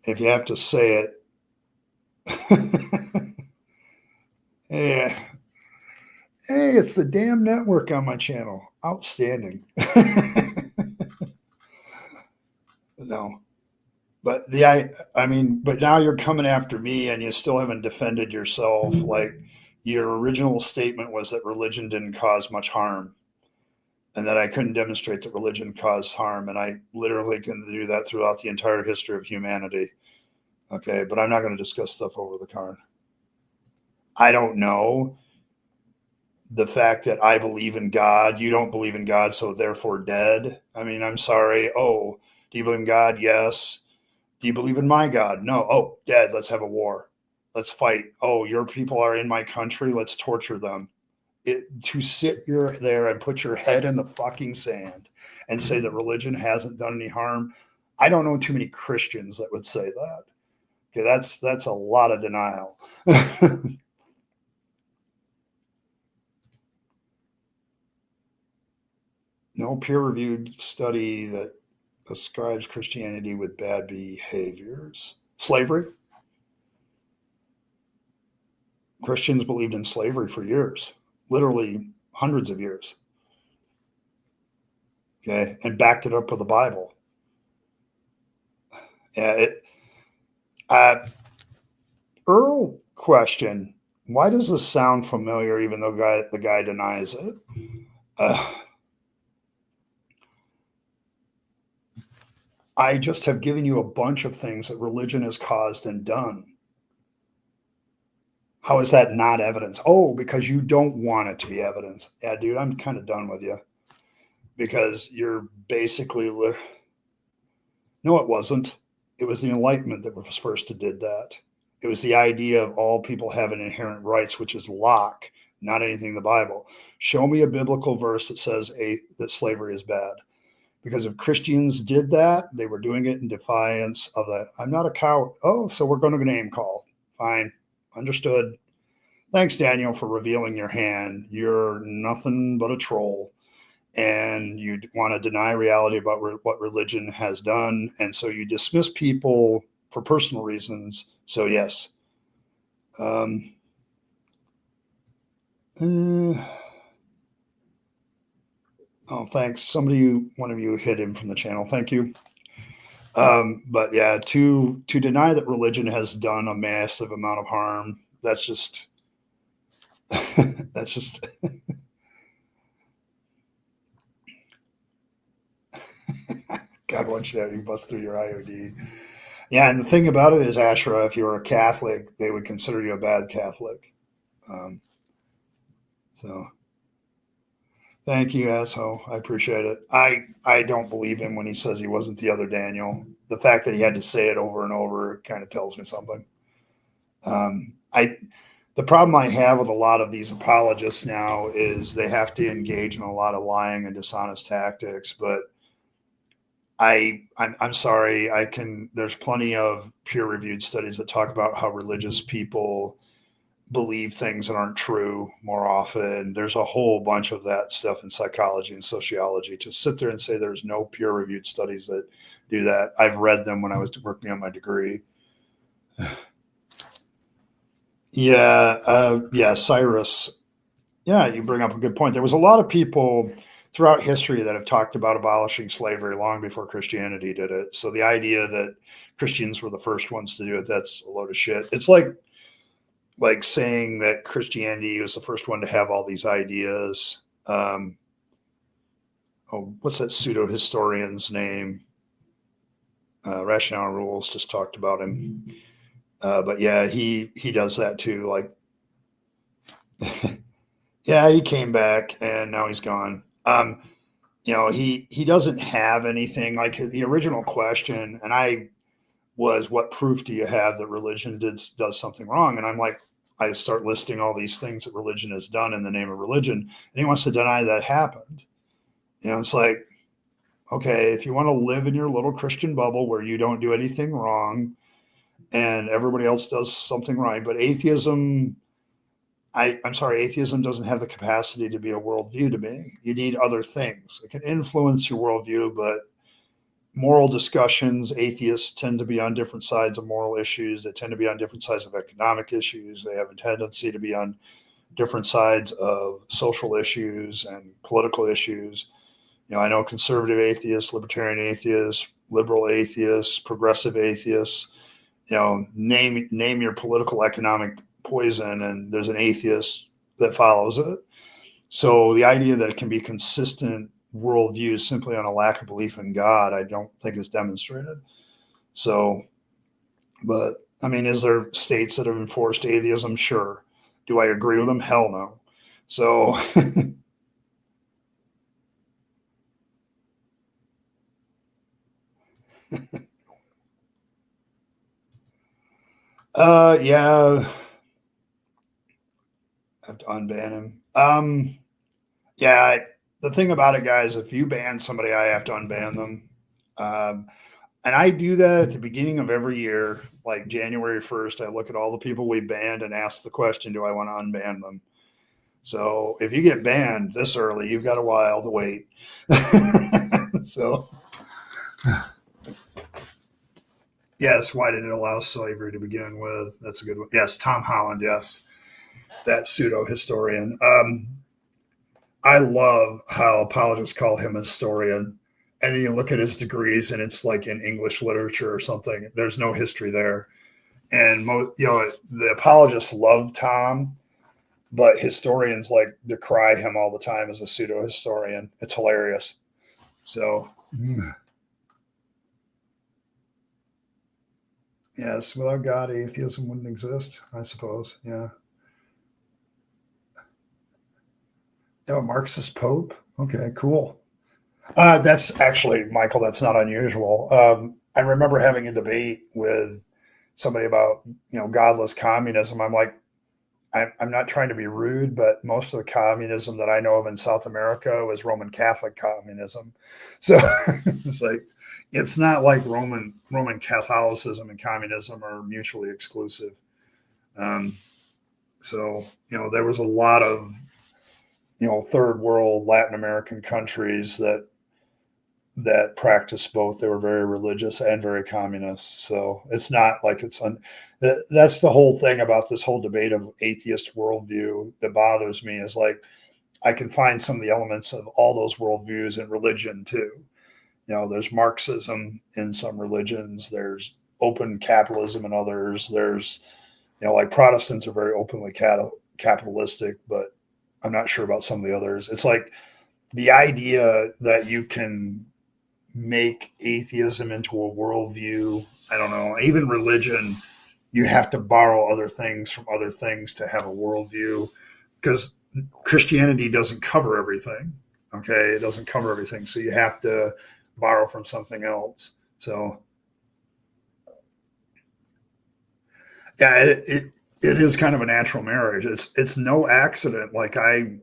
Speaker 1: If you have to say it, yeah. Hey, it's the damn network on my channel. Outstanding. No, but I mean, but now you're coming after me, and you still haven't defended yourself. Like your original statement was that religion didn't cause much harm, and that I couldn't demonstrate that religion caused harm, and I literally can do that throughout the entire history of humanity. Okay, but I'm not going to discuss stuff over the card. I don't know the fact that I believe in God, you don't believe in God, so therefore dead. I mean, I'm sorry. Oh, do you believe in God? Yes. Do you believe in my God? No. Oh, dead. Let's have a war. Let's fight. Oh, your people are in my country. Let's torture them. to sit there and put your head in the fucking sand and say that religion hasn't done any harm. I don't know too many Christians that would say that. Okay, that's a lot of denial. No peer-reviewed study that ascribes Christianity with bad behaviors. Slavery. Christians believed in slavery for years, literally hundreds of years. Okay, and backed it up with the Bible. Yeah, Earl question: why does this sound familiar, even though the guy denies it? I just have given you a bunch of things that religion has caused and done. How is that not evidence? Oh, because you don't want it to be evidence. Yeah, dude, I'm kind of done with you because you're basically. No, it wasn't. It was the Enlightenment that was first to did that. It was the idea of all people having inherent rights, which is Locke, not anything in the Bible. Show me a biblical verse that says that slavery is bad. Because if Christians did that, they were doing it in defiance of that. I'm not a coward. Oh, so we're going to name call. Fine. Understood. Thanks, Daniel, for revealing your hand. You're nothing but a troll. And you want to deny reality about what religion has done. And so you dismiss people for personal reasons. So, yes. Oh, thanks. One of you hit him from the channel. Thank you. But yeah, to deny that religion has done a massive amount of harm, that's just that's just God wants you to have you bust through your IOD. Yeah, and the thing about it is, Ashra, if you were a Catholic, they would consider you a bad Catholic. So thank you, asshole. I appreciate it. I don't believe him when he says he wasn't the other Daniel. The fact that he had to say it over and over kind of tells me something. The problem I have with a lot of these apologists now is they have to engage in a lot of lying and dishonest tactics. But I'm sorry. There's plenty of peer-reviewed studies that talk about how religious people believe things that aren't true more often. There's a whole bunch of that stuff in psychology and sociology. To sit there and say there's no peer-reviewed studies that do that, I've read them when I was working on my degree. Yeah, Cyrus. Yeah, you bring up a good point. There was a lot of people throughout history that have talked about abolishing slavery long before Christianity did it. So the idea that Christians were the first ones to do it, that's a load of shit. It's like saying that Christianity was the first one to have all these ideas. What's that pseudo historian's name? Rationale and Rules just talked about him. But yeah, he does that too. Like, yeah, he came back and now he's gone. He doesn't have anything like the original question. And I was, what proof do you have that religion does something wrong? And I'm like, I start listing all these things that religion has done in the name of religion. And he wants to deny that happened. It's like, okay, if you want to live in your little Christian bubble where you don't do anything wrong and everybody else does something right, but atheism, I'm sorry, atheism doesn't have the capacity to be a worldview to me. You need other things. It can influence your worldview, but moral discussions, atheists tend to be on different sides of moral issues. They tend to be on different sides of economic issues. They have a tendency to be on different sides of social issues and political issues. I know conservative atheists, libertarian atheists, liberal atheists, progressive atheists. Name your political economic poison, and there's an atheist that follows it. So the idea that it can be consistent worldview simply on a lack of belief in God, I don't think is demonstrated. So, but I mean, is there states that have enforced atheism? Sure. Do I agree with them? Hell no. So, yeah, I have to unban him. Um, yeah, the thing about it, guys, if you ban somebody, I have to unban them. Um, and I do that at the beginning of every year, like January 1st. I look at all the people we banned and ask the question, do I want to unban them? So if you get banned this early, you've got a while to wait. So, yes, why did it allow slavery to begin with? That's a good one. Yes, Tom Holland, yes, that pseudo historian. I love how apologists call him a historian. And then you look at his degrees and it's like in English literature or something. There's no history there. And, the apologists love Tom, but historians like decry him all the time as a pseudo historian. It's hilarious. So, yes, without God, atheism wouldn't exist, I suppose. Yeah. Oh, Marxist Pope. Okay, cool. That's actually, Michael, that's not unusual. I remember having a debate with somebody about, godless communism. I'm like, I'm not trying to be rude, but most of the communism that I know of in South America was Roman Catholic communism. So it's like, it's not like Roman Catholicism and communism are mutually exclusive. Um, so, there was a lot of, third world Latin American countries that practiced both. They were very religious and very communist. So it's not like that's the whole thing about this whole debate of atheist worldview that bothers me is like, I can find some of the elements of all those worldviews in religion too. There's Marxism in some religions, there's open capitalism in others. There's, like Protestants are very openly capitalistic, but I'm not sure about some of the others. It's like the idea that you can make atheism into a worldview. I don't know. Even religion, you have to borrow other things from other things to have a worldview because Christianity doesn't cover everything. Okay. It doesn't cover everything. So you have to borrow from something else. So, yeah, it is kind of a natural marriage. It's no accident. Like I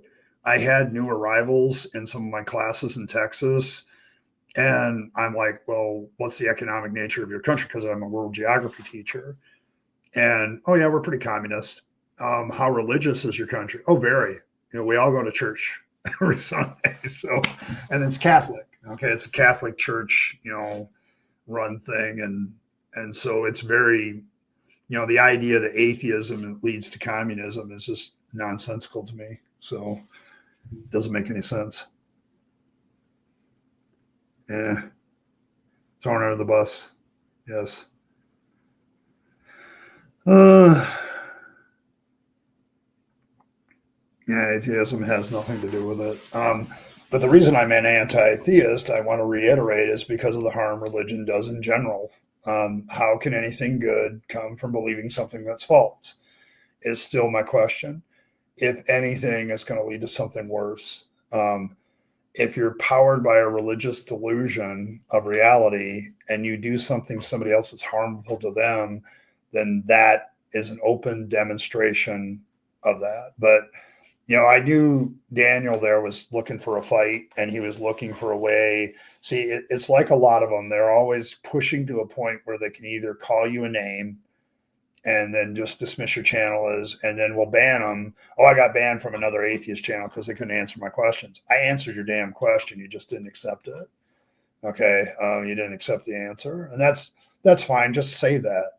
Speaker 1: had new arrivals in some of my classes in Texas. And I'm like, well, what's the economic nature of your country? Because I'm a world geography teacher. And, oh, yeah, we're pretty communist. How religious is your country? Oh, very. We all go to church every Sunday. So, and it's Catholic. Okay. It's a Catholic church, run thing. And so it's very, the idea that atheism leads to communism is just nonsensical to me. So it doesn't make any sense. Yeah. Thrown under the bus. Yes. Uh, yeah, atheism has nothing to do with it. But the reason I'm an anti-theist, I want to reiterate, is because of the harm religion does in general. How can anything good come from believing something that's false? Is still my question. If anything, it's going to lead to something worse. If you're powered by a religious delusion of reality and you do something to somebody else that's harmful to them, then that is an open demonstration of that. But I knew Daniel there was looking for a fight and he was looking for a way. See, it's like a lot of them. They're always pushing to a point where they can either call you a name and then just dismiss your channel and then we'll ban them. Oh, I got banned from another atheist channel because they couldn't answer my questions. I answered your damn question. You just didn't accept it. Okay. You didn't accept the answer. And that's fine. Just say that,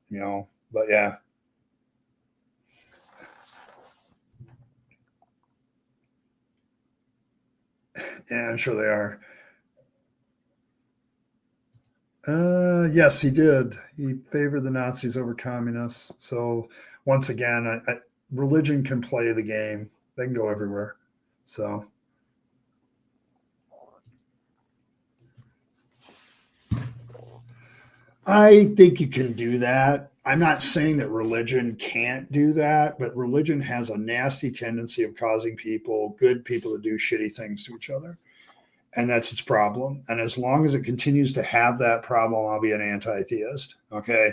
Speaker 1: but yeah. Yeah, I'm sure they are. Yes, he did. He favored the Nazis over communists. So once again, religion can play the game. They can go everywhere. So I think you can do that. I'm not saying that religion can't do that, but religion has a nasty tendency of causing good people, to do shitty things to each other. And that's its problem. And as long as it continues to have that problem, I'll be an anti theist. Okay.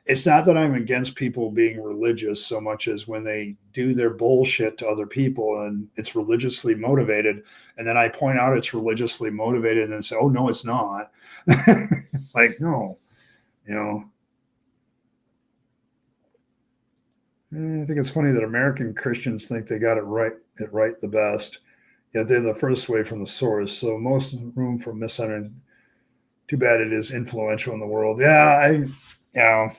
Speaker 1: it's not that I'm against people being religious so much as when they do their bullshit to other people and it's religiously motivated. And then I point out it's religiously motivated and then say, oh, no, it's not. Like, no, you know. I think it's funny that American Christians think they got it right the best. Yet they're the first way from the source. So most room for misunderstanding. Too bad it is influential in the world. Yeah, you know,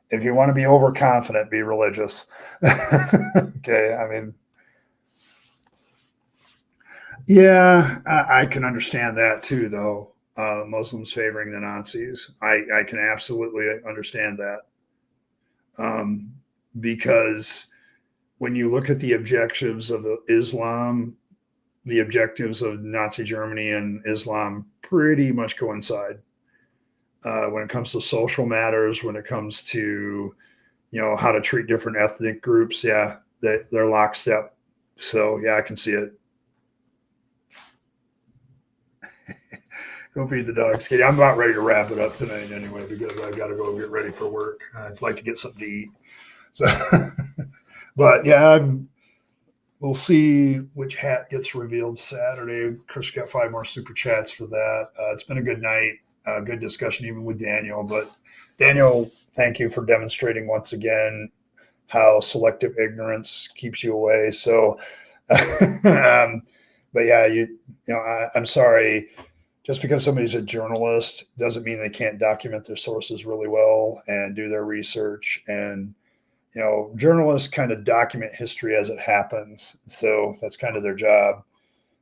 Speaker 1: if you want to be overconfident, be religious. Okay, I mean, yeah, I can understand that too, though. Muslims favoring the Nazis, I can absolutely understand that, um, because when you look at the objectives of Islam, the objectives of Nazi Germany and Islam pretty much coincide. When it comes to social matters, when it comes to how to treat different ethnic groups, yeah, they're lockstep. So yeah, I can see it. Go feed the dogs, Katie. I'm about ready to wrap it up tonight anyway because I got to go get ready for work. I'd like to get something to eat. So, but yeah, we'll see which hat gets revealed Saturday. Chris got 5 more super chats for that. It's been a good night, good discussion even with Daniel. But Daniel, thank you for demonstrating once again how selective ignorance keeps you away. So, but yeah, I'm sorry. Just because somebody's a journalist doesn't mean they can't document their sources really well and do their research. And journalists kind of document history as it happens. So that's kind of their job.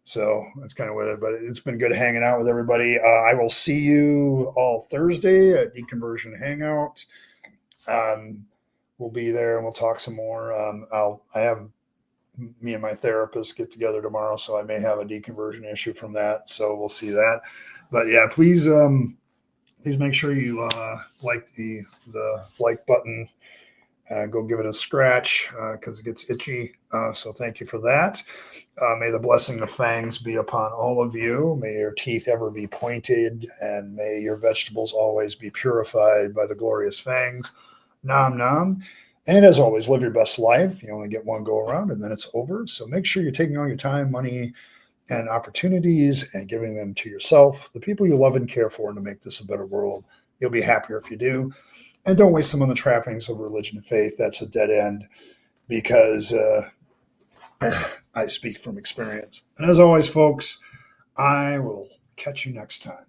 Speaker 1: So that's kind of what it, but it's been good hanging out with everybody. I will see you all Thursday at Deconversion Hangout. We'll be there and we'll talk some more. I have me and my therapist get together tomorrow, so I may have a deconversion issue from that. So we'll see that. But yeah, please make sure you like the like button. Go give it a scratch because it gets itchy. So thank you for that. May the blessing of fangs be upon all of you. May your teeth ever be pointed, and may your vegetables always be purified by the glorious fangs. Nom nom. And as always, live your best life. You only get one go around and then it's over. So make sure you're taking all your time, money, and opportunities and giving them to yourself, the people you love and care for, and to make this a better world. You'll be happier if you do. And don't waste them on the trappings of religion and faith. That's a dead end because I speak from experience. And as always, folks, I will catch you next time.